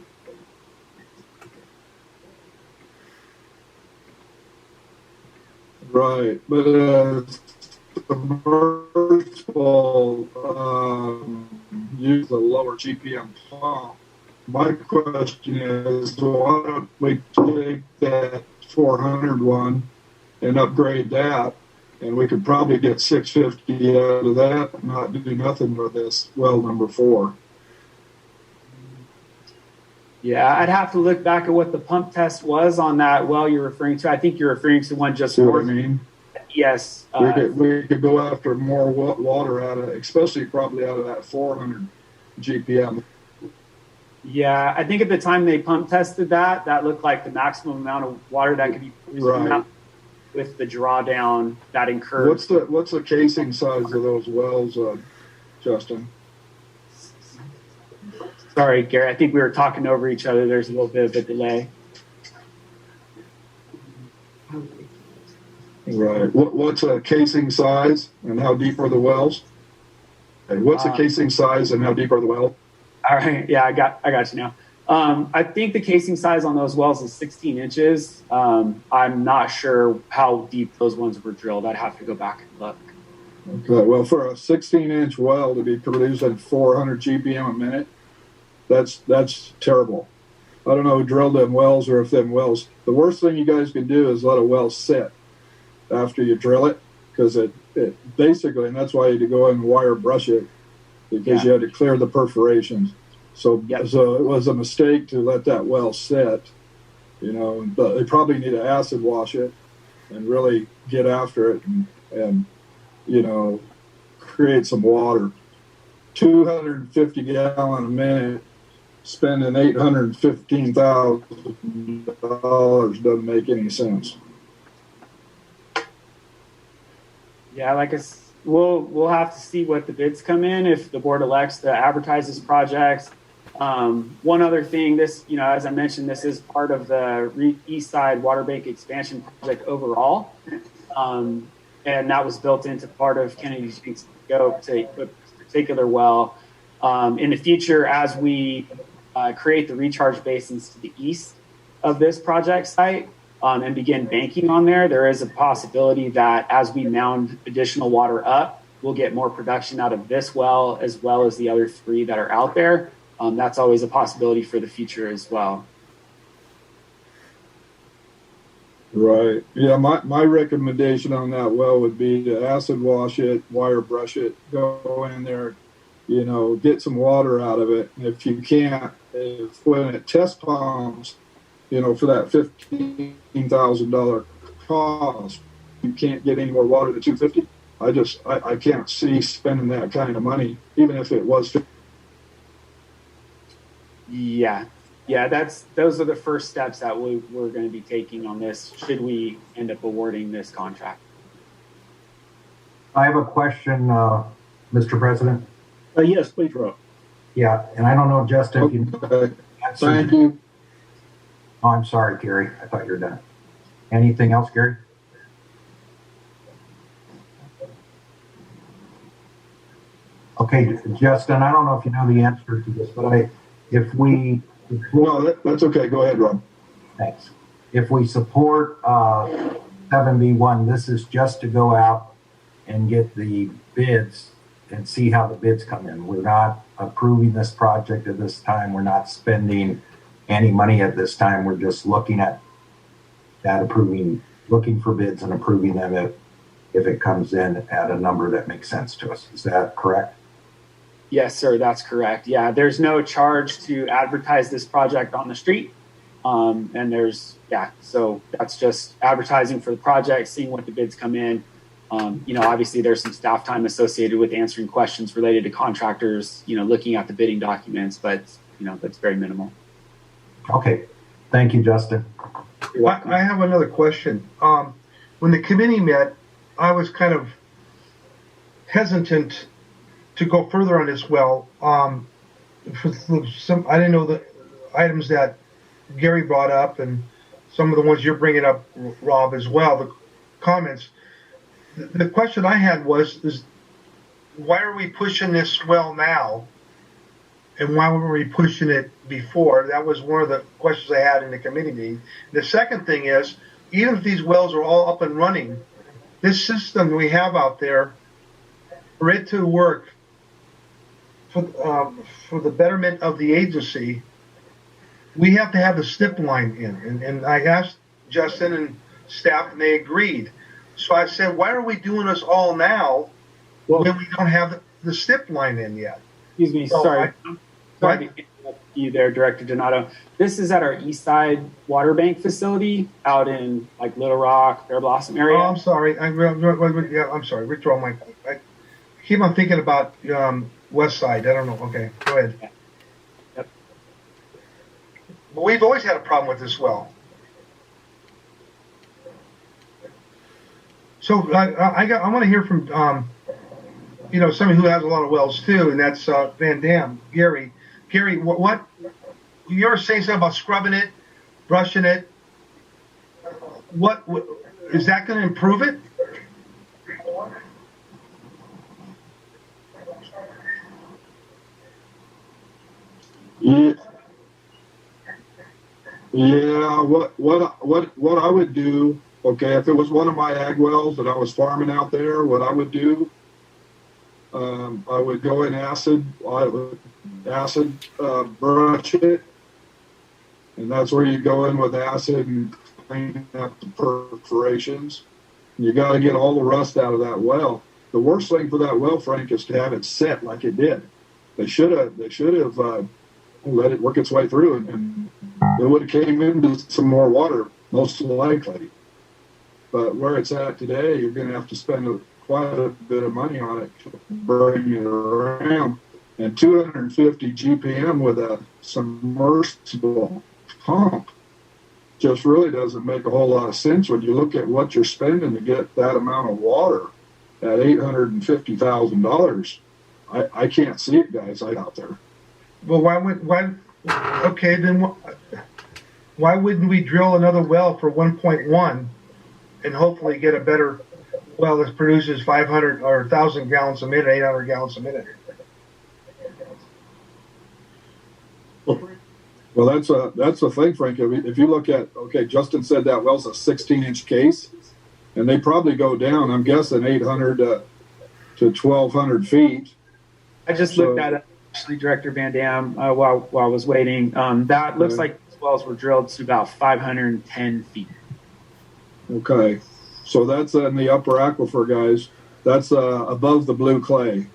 Right, but submersible use a lower GPM pump. My question is, why don't we take that 400 one and upgrade that, and we could probably get 650 out of that and not do nothing with this well number 4. Yeah, I'd have to look back at what the pump test was on that well you're referring to. I think you're referring to one just north Yes. We could go after more water out of, especially probably out of that 400 GPM. Yeah, I think at the time they pump tested that looked like the maximum amount of water that could be produced with the drawdown that incurred. What's the casing size of those wells, Justin? Sorry, Gary. I think we were talking over each other. There's a little bit of a delay. Right. What's a casing size and how deep are the wells? And what's a casing size and how deep are the wells? All right. Yeah, I got you now. I think the casing size on those wells is 16 inches. I'm not sure how deep those ones were drilled. I'd have to go back and look. Okay. Well, for a 16-inch well to be producing 400 GPM a minute, that's terrible. I don't know who drilled them wells or if them wells. The worst thing you guys can do is let a well sit after you drill it, because it basically, and that's why you had to go in and wire brush it, because you had to clear the perforations. So it was a mistake to let that well sit, but they probably need to acid wash it and really get after it and create some water. 250 gallon a minute, spending $815,000 doesn't make any sense. Yeah, we'll have to see what the bids come in if the board elects to advertise this project. One other thing, this, as I mentioned, this is part of the Eastside Water Bank expansion project overall. And that was built into part of Kennedy's scope to equip this particular well. In the future, as we create the recharge basins to the east of this project site, and begin banking on there is a possibility that as we mound additional water up, we'll get more production out of this well as the other three that are out there. That's always a possibility for the future as well. Right. Yeah, my recommendation on that well would be to acid wash it, wire brush it, go in there, get some water out of it. And if you can't, when it test pumps, for that $15,000 cost, you can't get any more water than 250. I can't see spending that kind of money, even if it was. Yeah, those are the first steps that we're going to be taking on this, should we end up awarding this contract. I have a question, Mr. President. Yes, please, Rob. Yeah, and I don't know, Justin, if you Thank you. Oh, I'm sorry, Gary. I thought you were done. Anything else, Gary? Okay, Justin, I don't know if you know the answer to this, but No, that's okay. Go ahead, Rob. Thanks. If we support 7B1, this is just to go out and get the bids and see how the bids come in. We're not approving this project at this time. We're not spending any money at this time. We're just looking at that, looking for bids and approving them if it comes in at a number that makes sense to us. Is that correct? Yes, sir, that's correct. Yeah, there's no charge to advertise this project on the street. So that's just advertising for the project, seeing what the bids come in. Obviously there's some staff time associated with answering questions related to contractors, looking at the bidding documents, but, that's very minimal. Okay. Thank you, Justin. I have another question. When the committee met, I was kind of hesitant to go further on this well. I didn't know the items that Gary brought up and some of the ones you're bringing up, Rob, as well, the comments. The question I had is why are we pushing this well now? And why were we pushing it before? That was one of the questions I had in the committee meeting. The second thing is, even if these wells are all up and running, this system we have out there, for it to work for the betterment of the agency, we have to have the SNP line in. And I asked Justin and staff, and they agreed. So I said, why are we doing this all now when we don't have the SNP line in yet? Excuse me, sorry to interrupt you there, Director Donato. This is at our Eastside Water Bank facility out in like Little Rock, Bear Blossom area. Oh, I'm sorry. I'm sorry. Withdraw my. I keep on thinking about West Side. I don't know. Okay, go ahead. Yep. But we've always had a problem with this well. So I want to hear from somebody who has a lot of wells too, and that's Van Dam, Gary. Gary, what you were saying something about scrubbing it, brushing it. What is that going to improve it? Yeah. Yeah. What I would do? Okay, if it was one of my ag wells that I was farming out there, what I would do, I would go in acid. I would acid brush it, and that's where you go in with acid and clean up the perforations. You got to get all the rust out of that well. The worst thing for that well, Frank, is to have it set like it did. They should have let it work its way through, and it would have came into some more water, most likely. But where it's at today, you're going to have to spend quite a bit of money on it to bring it around. And 250 GPM with a submersible pump just really doesn't make a whole lot of sense when you look at what you're spending to get that amount of water at $850,000. I can't see it, guys, out there. Well, why wouldn't we drill another well for 1.1 and hopefully get a better well that produces 500 or 1,000 gallons a minute, 800 gallons a minute? Well, that's the thing, Frank. If you look at, Justin said that well's a 16-inch case, and they probably go down, I'm guessing, 800 to 1,200 feet. I just looked at it, actually, Director Van Dam, while I was waiting. That looks like these wells were drilled to about 510 feet. Okay, so that's in the upper aquifer, guys. That's above the blue clay.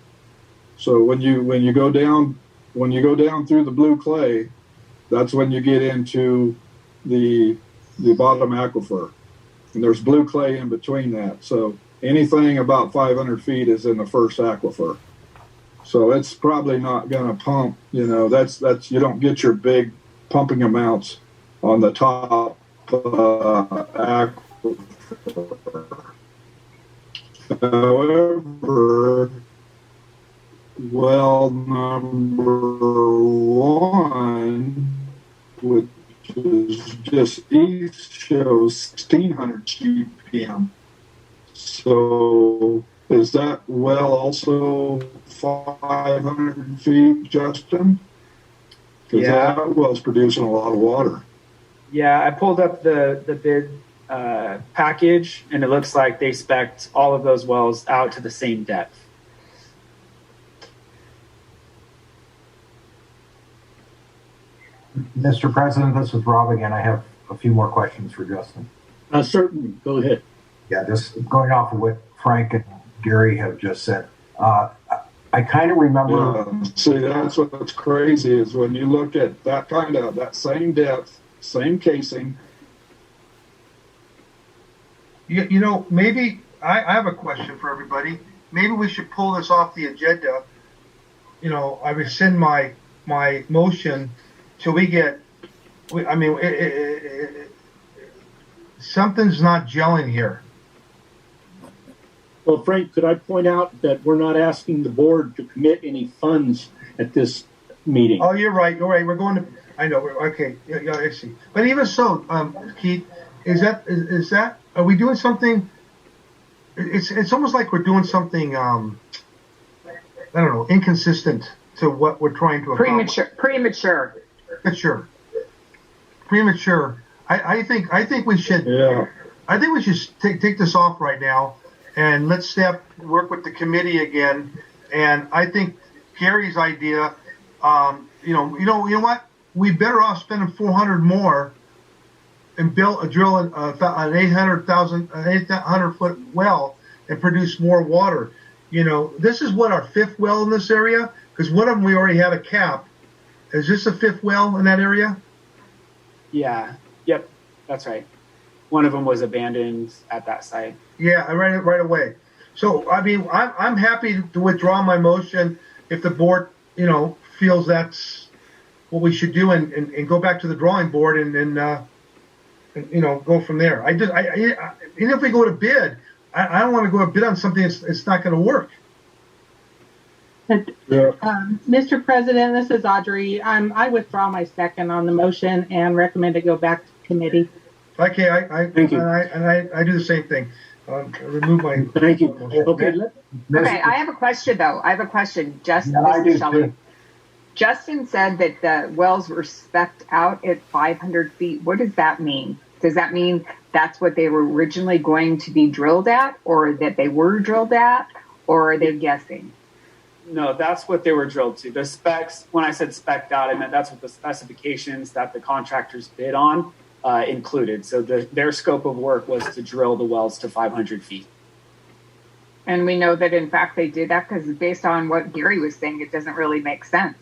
So when you go down through the blue clay, that's when you get into the bottom aquifer, and there's blue clay in between that. So anything about 500 feet is in the first aquifer. So it's probably not going to pump. That's you don't get your big pumping amounts on the top aquifer. However, well number one, which is just east, shows 1,600 GPM. So is that well also 500 feet, Justin? Because that well's producing a lot of water. Yeah, I pulled up the bid package, and it looks like they spec'd all of those wells out to the same depth. Mr. President, this is Rob again. I have a few more questions for Justin. Certainly. Go ahead. Yeah, just going off of what Frank and Gary have just said. I kind of remember. Yeah, see, that's what's crazy is when you look at that same depth, same casing. Maybe I have a question for everybody. Maybe we should pull this off the agenda. I rescind my motion till we get. Something's not gelling here. Well, Frank, could I point out that we're not asking the board to commit any funds at this meeting? Oh, you're right. We're going to. I know. Okay. Yeah, I see. But even so, Keith, is that? Are we doing something? It's almost like we're doing something. I don't know, inconsistent to what we're trying to accomplish. Premature. I think we should. Yeah. I think we should take this off right now, and let's work with the committee again. And I think Gary's idea. You know what? We better off spending $400 more and drill an 800 foot well and produce more water. This is what our fifth well in this area, because one of them we already had a cap, is this a fifth well in that area? Yeah. Yep. That's right. One of them was abandoned at that site. Yeah, I read it right away. So, I mean, I'm happy to withdraw my motion if the board, feels that's what we should do and go back to the drawing board and go from there. Even if we go to bid, I don't want to go to bid on something that's not going to work. Mr. President, this is Audrey. I withdraw my second on the motion and recommend it go back to committee. Okay, Thank you. I do the same thing. Remove my. Thank you. Okay. Okay, I have a question though. I have a question. Justin said that the wells were spec'd out at 500 feet. What does that mean? Does that mean that's what they were originally going to be drilled at, or that they were drilled at, or are they guessing? No, that's what they were drilled to. The specs, when I said spec'd out, I meant that's what the specifications that the contractors bid on included. So their scope of work was to drill the wells to 500 feet. And we know that, in fact, they did that because based on what Gary was saying, it doesn't really make sense.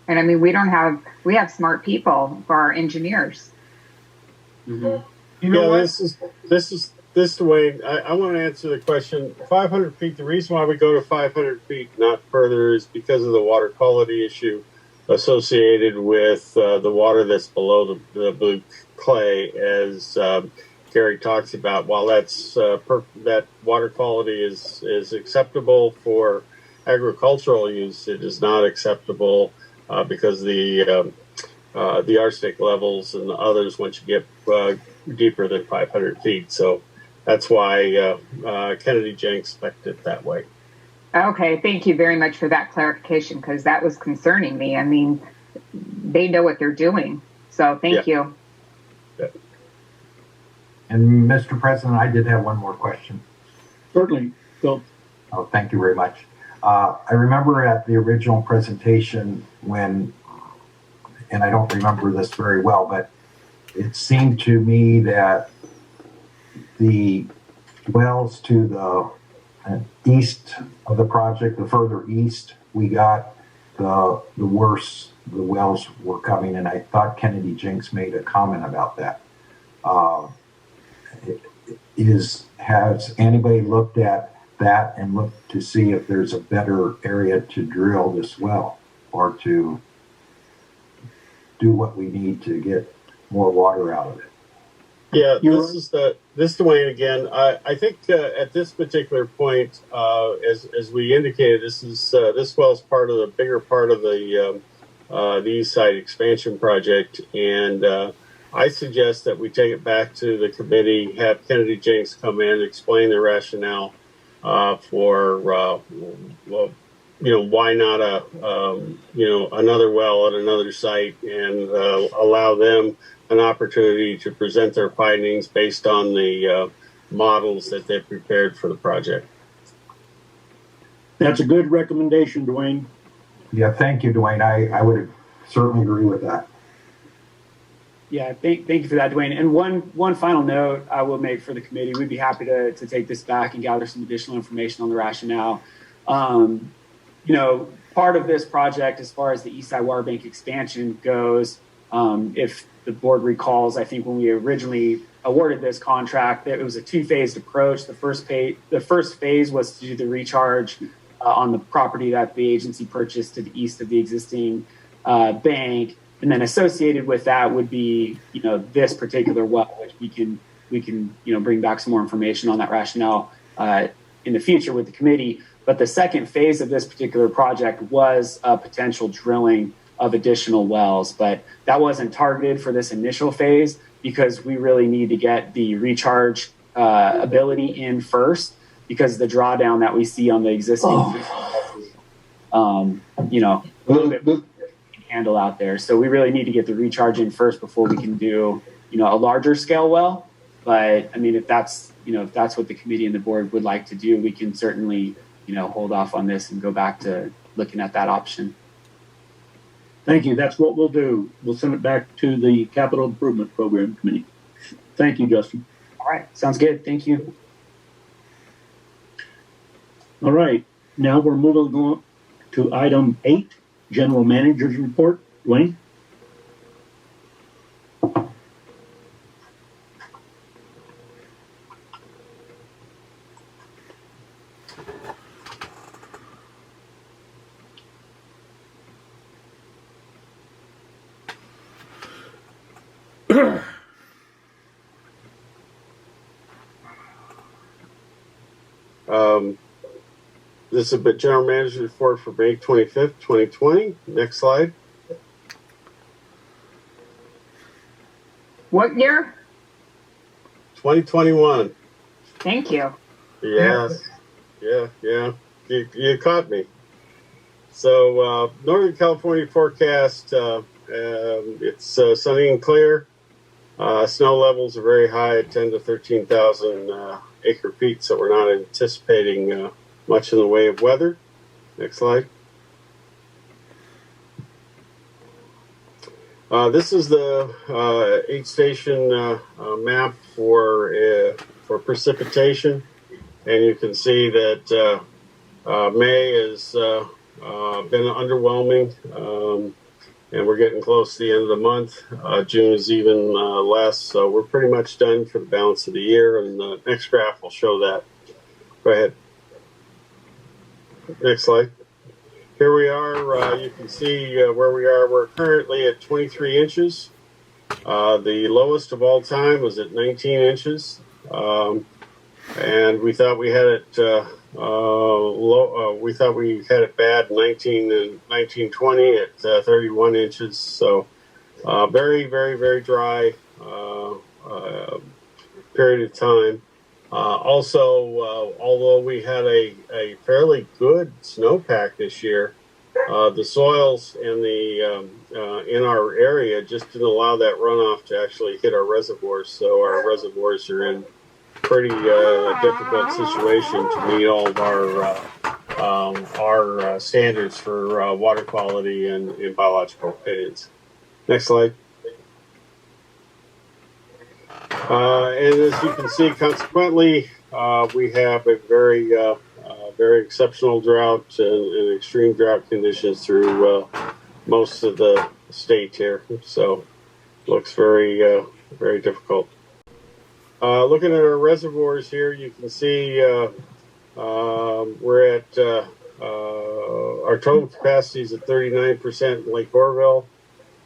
And I mean, we have smart people for our engineers. Mm-hmm. This is Dwayne. I want to answer the question. 500 feet. The reason why we go to 500 feet, not further, is because of the water quality issue associated with the water that's below the blue clay, as Gary talks about. While that water quality is acceptable for agricultural use, it is not acceptable because the arsenic levels and the others once you get deeper than 500 feet. So that's why Kennedy Jenks spec'd it that way. Okay, thank you very much for that clarification, because that was concerning me. I mean, they know what they're doing. So thank you. Yeah. And Mr. President, I did have one more question. Certainly. Go. Oh, thank you very much. I remember at the original presentation when, and I don't remember this very well, but it seemed to me that the wells to the east of the project, the further east we got, the worse the wells were coming. And I thought Kennedy Jenks made a comment about that. Has anybody looked at that and looked to see if there's a better area to drill this well, or to do what we need to get more water out of it? Yeah, this is Dwayne again. I think at this particular point, as we indicated, this well's part of the bigger part of the Eastside expansion project, and I suggest that we take it back to the committee, have Kennedy Jenks come in, explain the rationale for why not another well at another site, and allow them an opportunity to present their findings based on the models that they've prepared for the project. That's a good recommendation, Dwayne. Yeah, thank you, Dwayne. I would certainly agree with that. Yeah, thank you for that, Dwayne. And one final note I will make for the committee: we'd be happy to take this back and gather some additional information on the rationale. Part of this project, as far as the Eastside Water Bank expansion goes, if the board recalls, I think when we originally awarded this contract, it was a two-phased approach. The first phase was to do the recharge on the property that the agency purchased to the east of the existing bank. And then associated with that would be, this particular well, which we can bring back some more information on that rationale in the future with the committee. But the second phase of this particular project was potential drilling of additional wells, but that wasn't targeted for this initial phase because we really need to get the recharge ability in first, because the drawdown that we see on the existing, a little bit handle out there. So we really need to get the recharge in first before we can do, a larger scale well. But I mean, if that's what the committee and the board would like to do, we can certainly, hold off on this and go back to looking at that option. Thank you. That's what we'll do. We'll send it back to the Capital Improvement Program Committee. Thank you, Justin. All right. Sounds good. Thank you. All right. Now we're moving on to item 8, General Manager's Report. Dwayne? This is the General Manager report for May 25th, 2020. Next slide. What year? 2021. Thank you. Yes. Yeah. You caught me. So, Northern California forecast, it's sunny and clear. Snow levels are very high at 10 to 13,000 acre feet, so we're not anticipating much in the way of weather. Next slide. This is the 8-station map for precipitation, and you can see that May has been underwhelming, and we're getting close to the end of the month. June is even less, so we're pretty much done for the balance of the year, and the next graph will show that. Go ahead. Next slide. Here we are. You can see where we are. We're currently at 23 inches. The lowest of all time was at 19 inches. And we thought we had it we thought we had it bad 1920 at 31 inches. So very, very, very dry period of time. Although we had a fairly good snowpack this year, the soils in in our area just didn't allow that runoff to actually hit our reservoirs. So our reservoirs are in pretty difficult situation to meet all of our standards for water quality and biological opinions. Next slide. And as you can see, consequently, we have a very exceptional drought and extreme drought conditions through most of the state here. So, looks very, very difficult. Looking at our reservoirs here, you can see we're at our total capacity is at 39% in Lake Orville.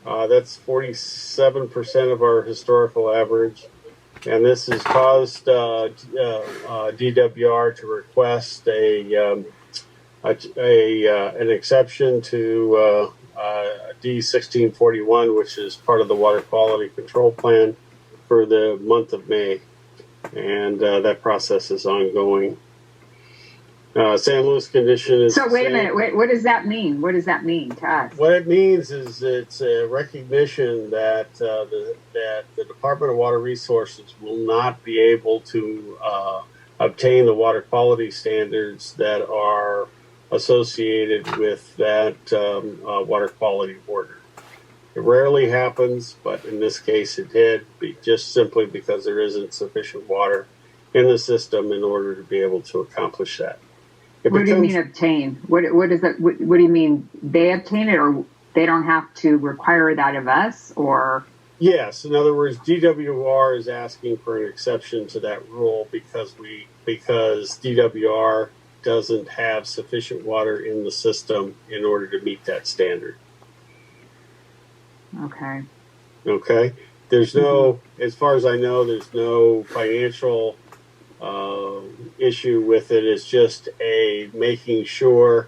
That's 47% of our historical average. And this has caused DWR to request an exception to D1641, which is part of the Water Quality Control Plan for the month of May. And that process is ongoing. San Luis condition is. So wait a minute. What does that mean? What does that mean to us? What it means is it's a recognition that the Department of Water Resources will not be able to obtain the water quality standards that are associated with that water quality order. It rarely happens, but in this case it did, just simply because there isn't sufficient water in the system in order to be able to accomplish that. What do you mean obtain? What is that? What do you mean they obtain it, or they don't have to require that of us, or? Yes, in other words, DWR is asking for an exception to that rule because DWR doesn't have sufficient water in the system in order to meet that standard. Okay. Okay. There's no, as far as I know, there's no financial issue with it. It's just making sure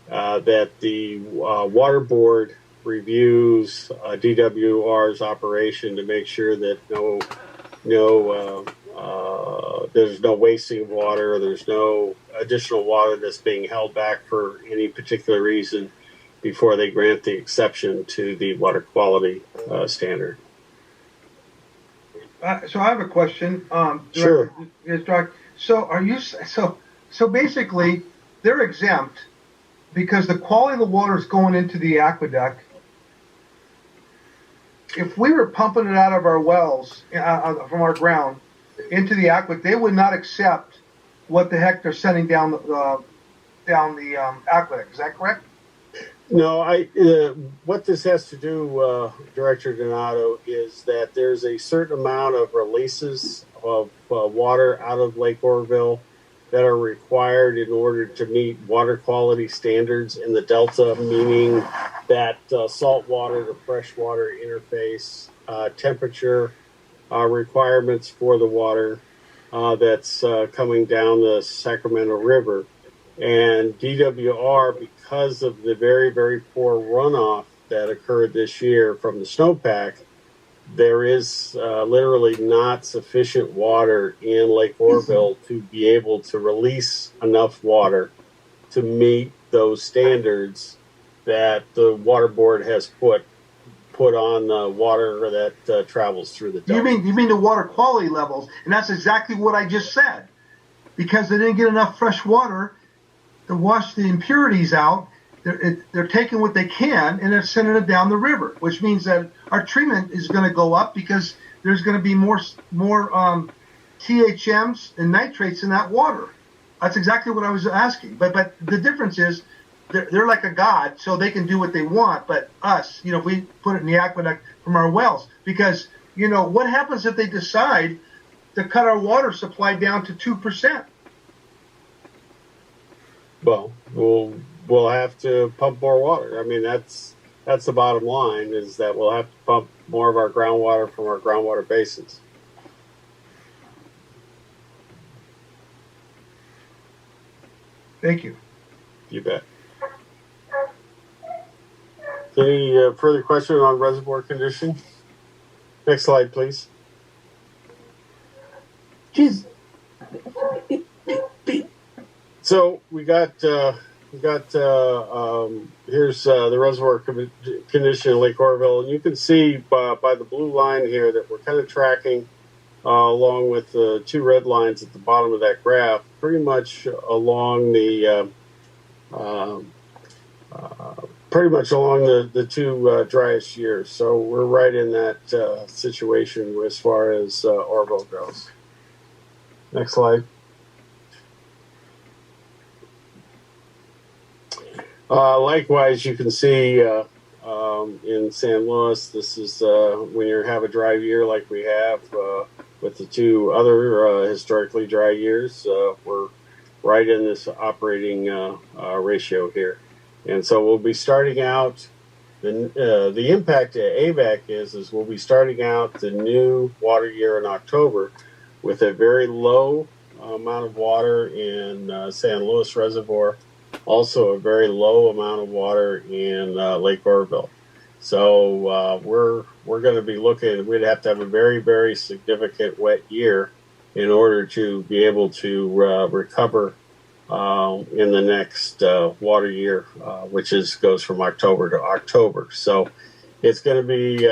that the water board reviews DWR's operation to make sure that there's no wasting of water, there's no additional water that's being held back for any particular reason before they grant the exception to the water quality standard. So I have a question. Sure. So are you so basically they're exempt because the quality of the water is going into the aqueduct. If we were pumping it out of our wells from our ground into the aqueduct, they would not accept what the heck they're sending down the aqueduct. Is that correct? No, what this has to do, Director Donato, is that there's a certain amount of releases of water out of Lake Orville that are required in order to meet water quality standards in the Delta, meaning that salt water to freshwater interface, temperature requirements for the water that's coming down the Sacramento River. And DWR, because of the very, very poor runoff that occurred this year from the snowpack, there is literally not sufficient water in Lake Orville to be able to release enough water to meet those standards that the water board has put on the water that travels through the Delta. You mean the water quality levels, and that's exactly what I just said. Because they didn't get enough fresh water to wash the impurities out, they're taking what they can and they're sending it down the river, which means that our treatment is going to go up because there's going to be more THMs and nitrates in that water. That's exactly what I was asking. But the difference is they're like a god, so they can do what they want. But us, if we put it in the aqueduct from our wells, because what happens if they decide to cut our water supply down to 2%? Well, we'll have to pump more water. I mean, that's the bottom line, is that we'll have to pump more of our groundwater from our groundwater basins. Thank you. You bet. Any further question on reservoir condition? Next slide, please. Jeez. So we got here's the reservoir condition in Lake Orville, and you can see by the blue line here that we're kind of tracking along with the two red lines at the bottom of that graph, pretty much along the two driest years. So we're right in that situation as far as Orville goes. Next slide. Likewise, you can see in San Luis, this is when you have a dry year like we have with the two other historically dry years. We're right in this operating ratio here. And so we'll be starting out, the impact to Avek is we'll be starting out the new water year in October with a very low amount of water in San Luis Reservoir, also a very low amount of water in Lake Orville. So we're going to be looking, we'd have to have a very, very significant wet year in order to be able to recover in the next water year, which goes from October to October. So it's going to be,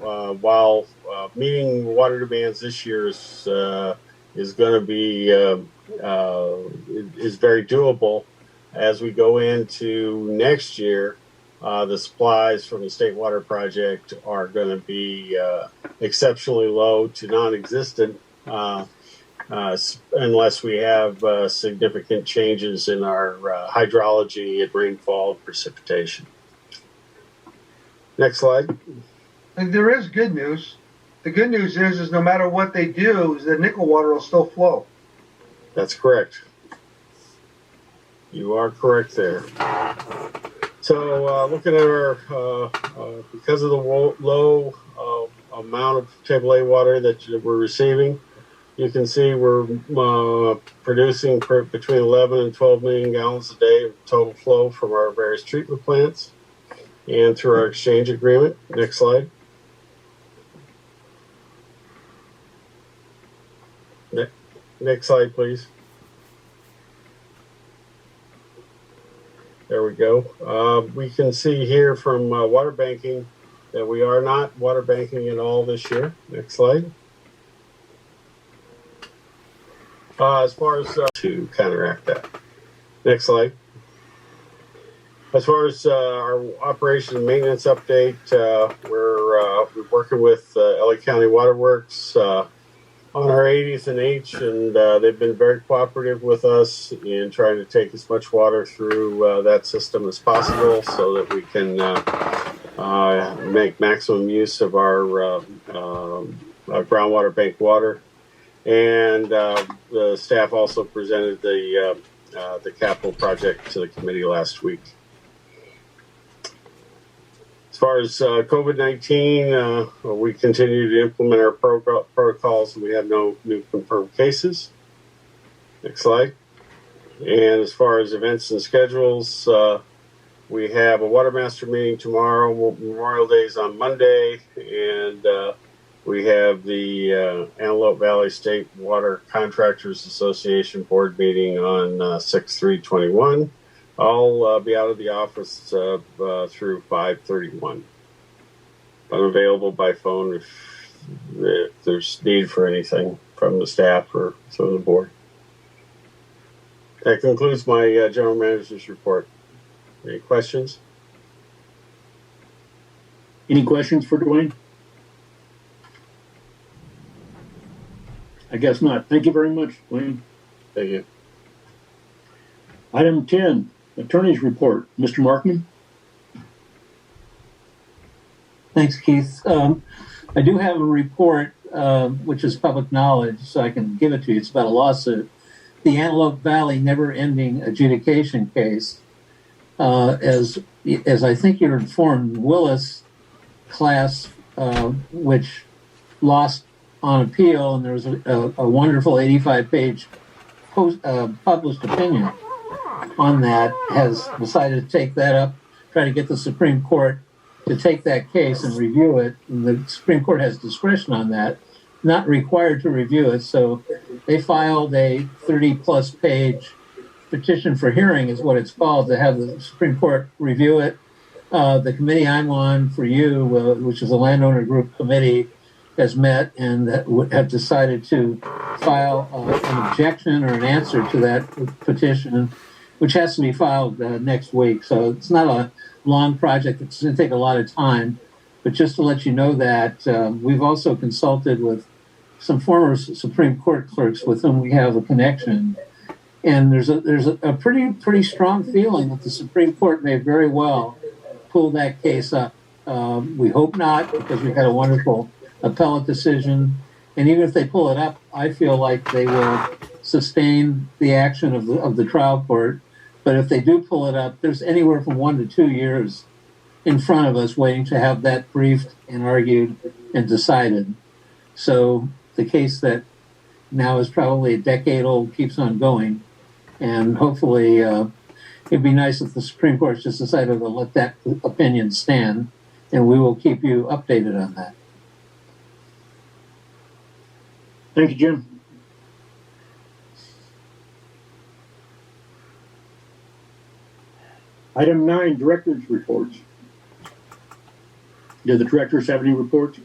while meeting water demands this year is going to be, is very doable. As we go into next year, the supplies from the State Water Project are going to be exceptionally low to non-existent unless we have significant changes in our hydrology and rainfall and precipitation. Next slide. And there is good news. The good news is no matter what they do, the nickel water will still flow. That's correct. You are correct there. So looking at our, because of the low amount of table A water that we're receiving, you can see we're producing between 11 and 12 million gallons a day of total flow from our various treatment plants and through our exchange agreement. Next slide. Next slide, please. There we go. We can see here from water banking that we are not water banking at all this year. Next slide. As far as to counteract that. Next slide. As far as our operation and maintenance update, we're working with LA County Water Works on our 80s and H, and they've been very cooperative with us in trying to take as much water through that system as possible so that we can make maximum use of our groundwater bank water. And the staff also presented the capital project to the committee last week. As far as COVID-19, we continue to implement our protocols, and we have no new confirmed cases. Next slide. And as far as events and schedules, we have a water master meeting tomorrow. Memorial Day is on Monday, and we have the Antelope Valley State Water Contractors Association board meeting on 6/3/21. I'll be out of the office through 5/31. I'm available by phone if there's need for anything from the staff or from the board. That concludes my general manager's report. Any questions? Any questions for Dwayne? I guess not. Thank you very much, Dwayne. Thank you. Item 10, Attorney's Report. Mr. Markman? Thanks, Keith. I do have a report, which is public knowledge, so I can give it to you. It's about a lawsuit. The Antelope Valley never-ending adjudication case. As I think you're informed, Willis class, which lost on appeal, and there was a wonderful 85-page published opinion on that, has decided to take that up, try to get the Supreme Court to take that case and review it. And the Supreme Court has discretion on that, not required to review it. So they filed a 30-plus page petition for hearing, is what it's called, to have the Supreme Court review it. The committee I'm on for you, which is a landowner group committee, has met and have decided to file an objection or an answer to that petition, which has to be filed next week. So it's not a long project. It's going to take a lot of time. But just to let you know that we've also consulted with some former Supreme Court clerks with whom we have a connection. And there's a pretty strong feeling that the Supreme Court may very well pull that case up. We hope not, because we've had a wonderful appellate decision. And even if they pull it up, I feel like they will sustain the action of the trial court. But if they do pull it up, there's anywhere from 1 to 2 years in front of us waiting to have that briefed and argued and decided. So the case that now is probably a decade old keeps on going. And hopefully it'd be nice if the Supreme Court just decided to let that opinion stand, and we will keep you updated on that. Thank you, Jim. Item 9, Director's Reports. Do the directors have any reports?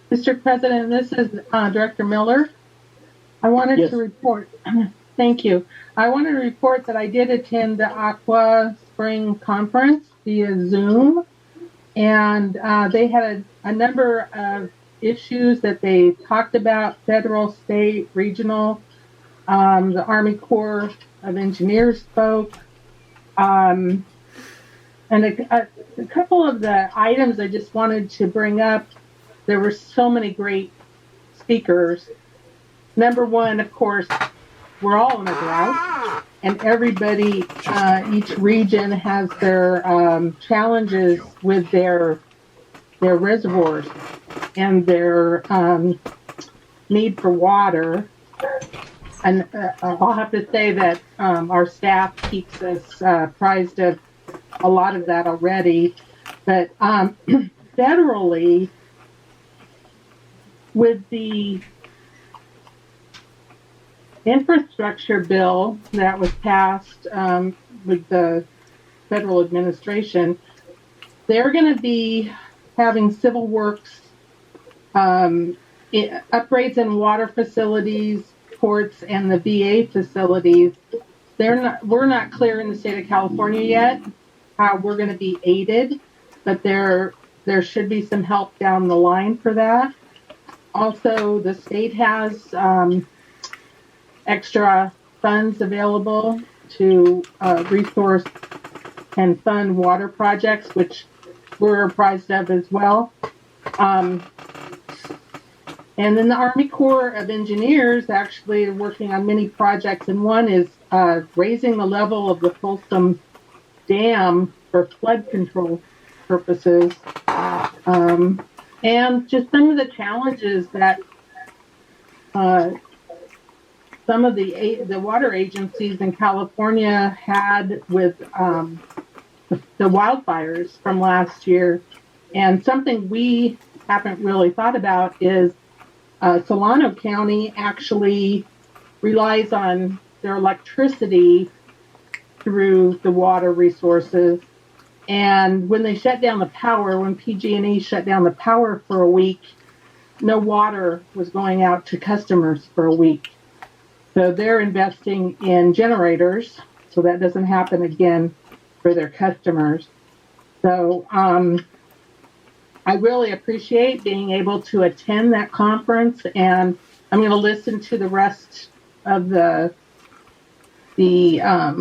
Mr. President, this is Director Miller. I wanted to report, thank you. I wanted to report that I did attend the Aqua Spring Conference via Zoom, and they had a number of issues that they talked about: federal, state, regional. The Army Corps of Engineers spoke. And a couple of the items I just wanted to bring up, there were so many great speakers. Number one, of course, we're all in a drought, and everybody, each region has their challenges with their reservoirs and their need for water. And I'll have to say that our staff keeps us apprised of a lot of that already. But federally, with the infrastructure bill that was passed with the federal administration, they're going to be having civil works upgrades in water facilities, ports, and the VA facilities. We're not clear in the state of California yet how we're going to be aided, but there should be some help down the line for that. Also, the state has extra funds available to resource and fund water projects, which we're apprised of as well. And then the Army Corps of Engineers actually are working on many projects, and one is raising the level of the Folsom Dam for flood control purposes. And just some of the challenges that some of the water agencies in California had with the wildfires from last year. And something we haven't really thought about is Solano County actually relies on their electricity through the water resources. And when they shut down the power, when PG&E shut down the power for a week, no water was going out to customers for a week. So they're investing in generators so that doesn't happen again for their customers. So I really appreciate being able to attend that conference, and I'm going to listen to the rest of the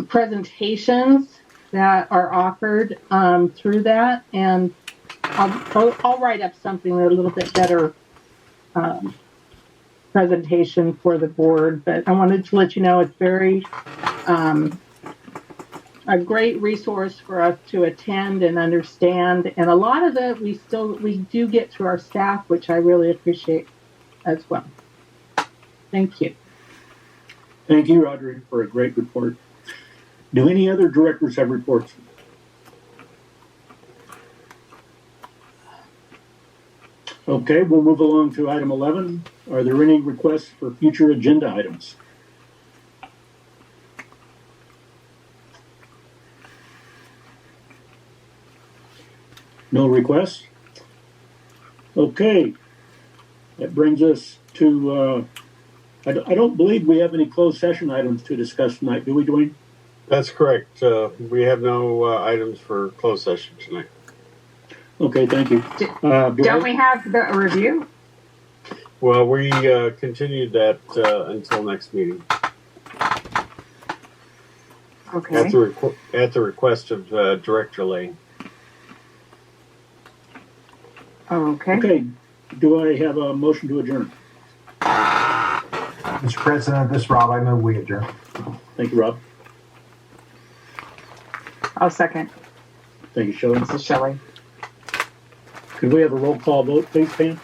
presentations that are offered through that, and I'll write up something a little bit better presentation for the board. But I wanted to let you know it's very a great resource for us to attend and understand, and a lot of it we do get through our staff, which I really appreciate as well. Thank you. Thank you, Audrey, for a great report. Do any other directors have reports? Okay, we'll move along to item 11. Are there any requests for future agenda items? No requests? Okay, that brings us to, I don't believe we have any closed session items to discuss tonight, do we, Dwayne? That's correct. We have no items for closed session tonight. Okay, thank you. Don't we have the review? Well, we continued that until next meeting. Okay. At the request of Director Lane. Okay. Okay, do I have a motion to adjourn? Mr. President, this is Rob. I move we adjourn. Thank you, Rob. I'll second. Thank you, Shelley. This is Shelley. Could we have a roll call vote, please, Pam?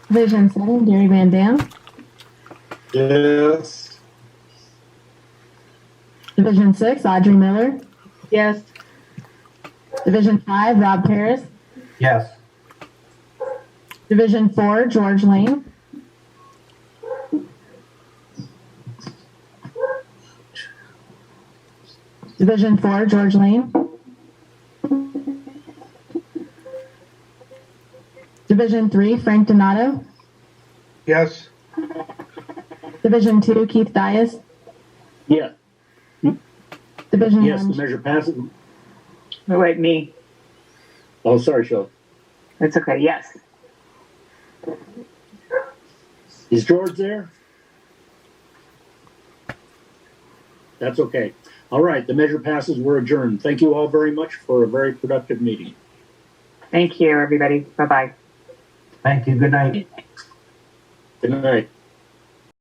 Division 7, Gary Van Dam. Yes. Division 6, Audrey Miller. Yes. Division 5, Rob Paris. Yes. Division 4, George Lane. Division 4, George Lane. Division 3, Frank Donato. Yes. Division 2, Keith Dias. Yeah. Division Yes, 1. the measure passes. Oh, wait, me. Oh, sorry, Shelley. It's okay. Yes. Is George there? That's okay. All right, the measure passes. We're adjourned. Thank you all very much for a very productive meeting. Thank you, everybody. Bye-bye. Thank you. Good night. Good night.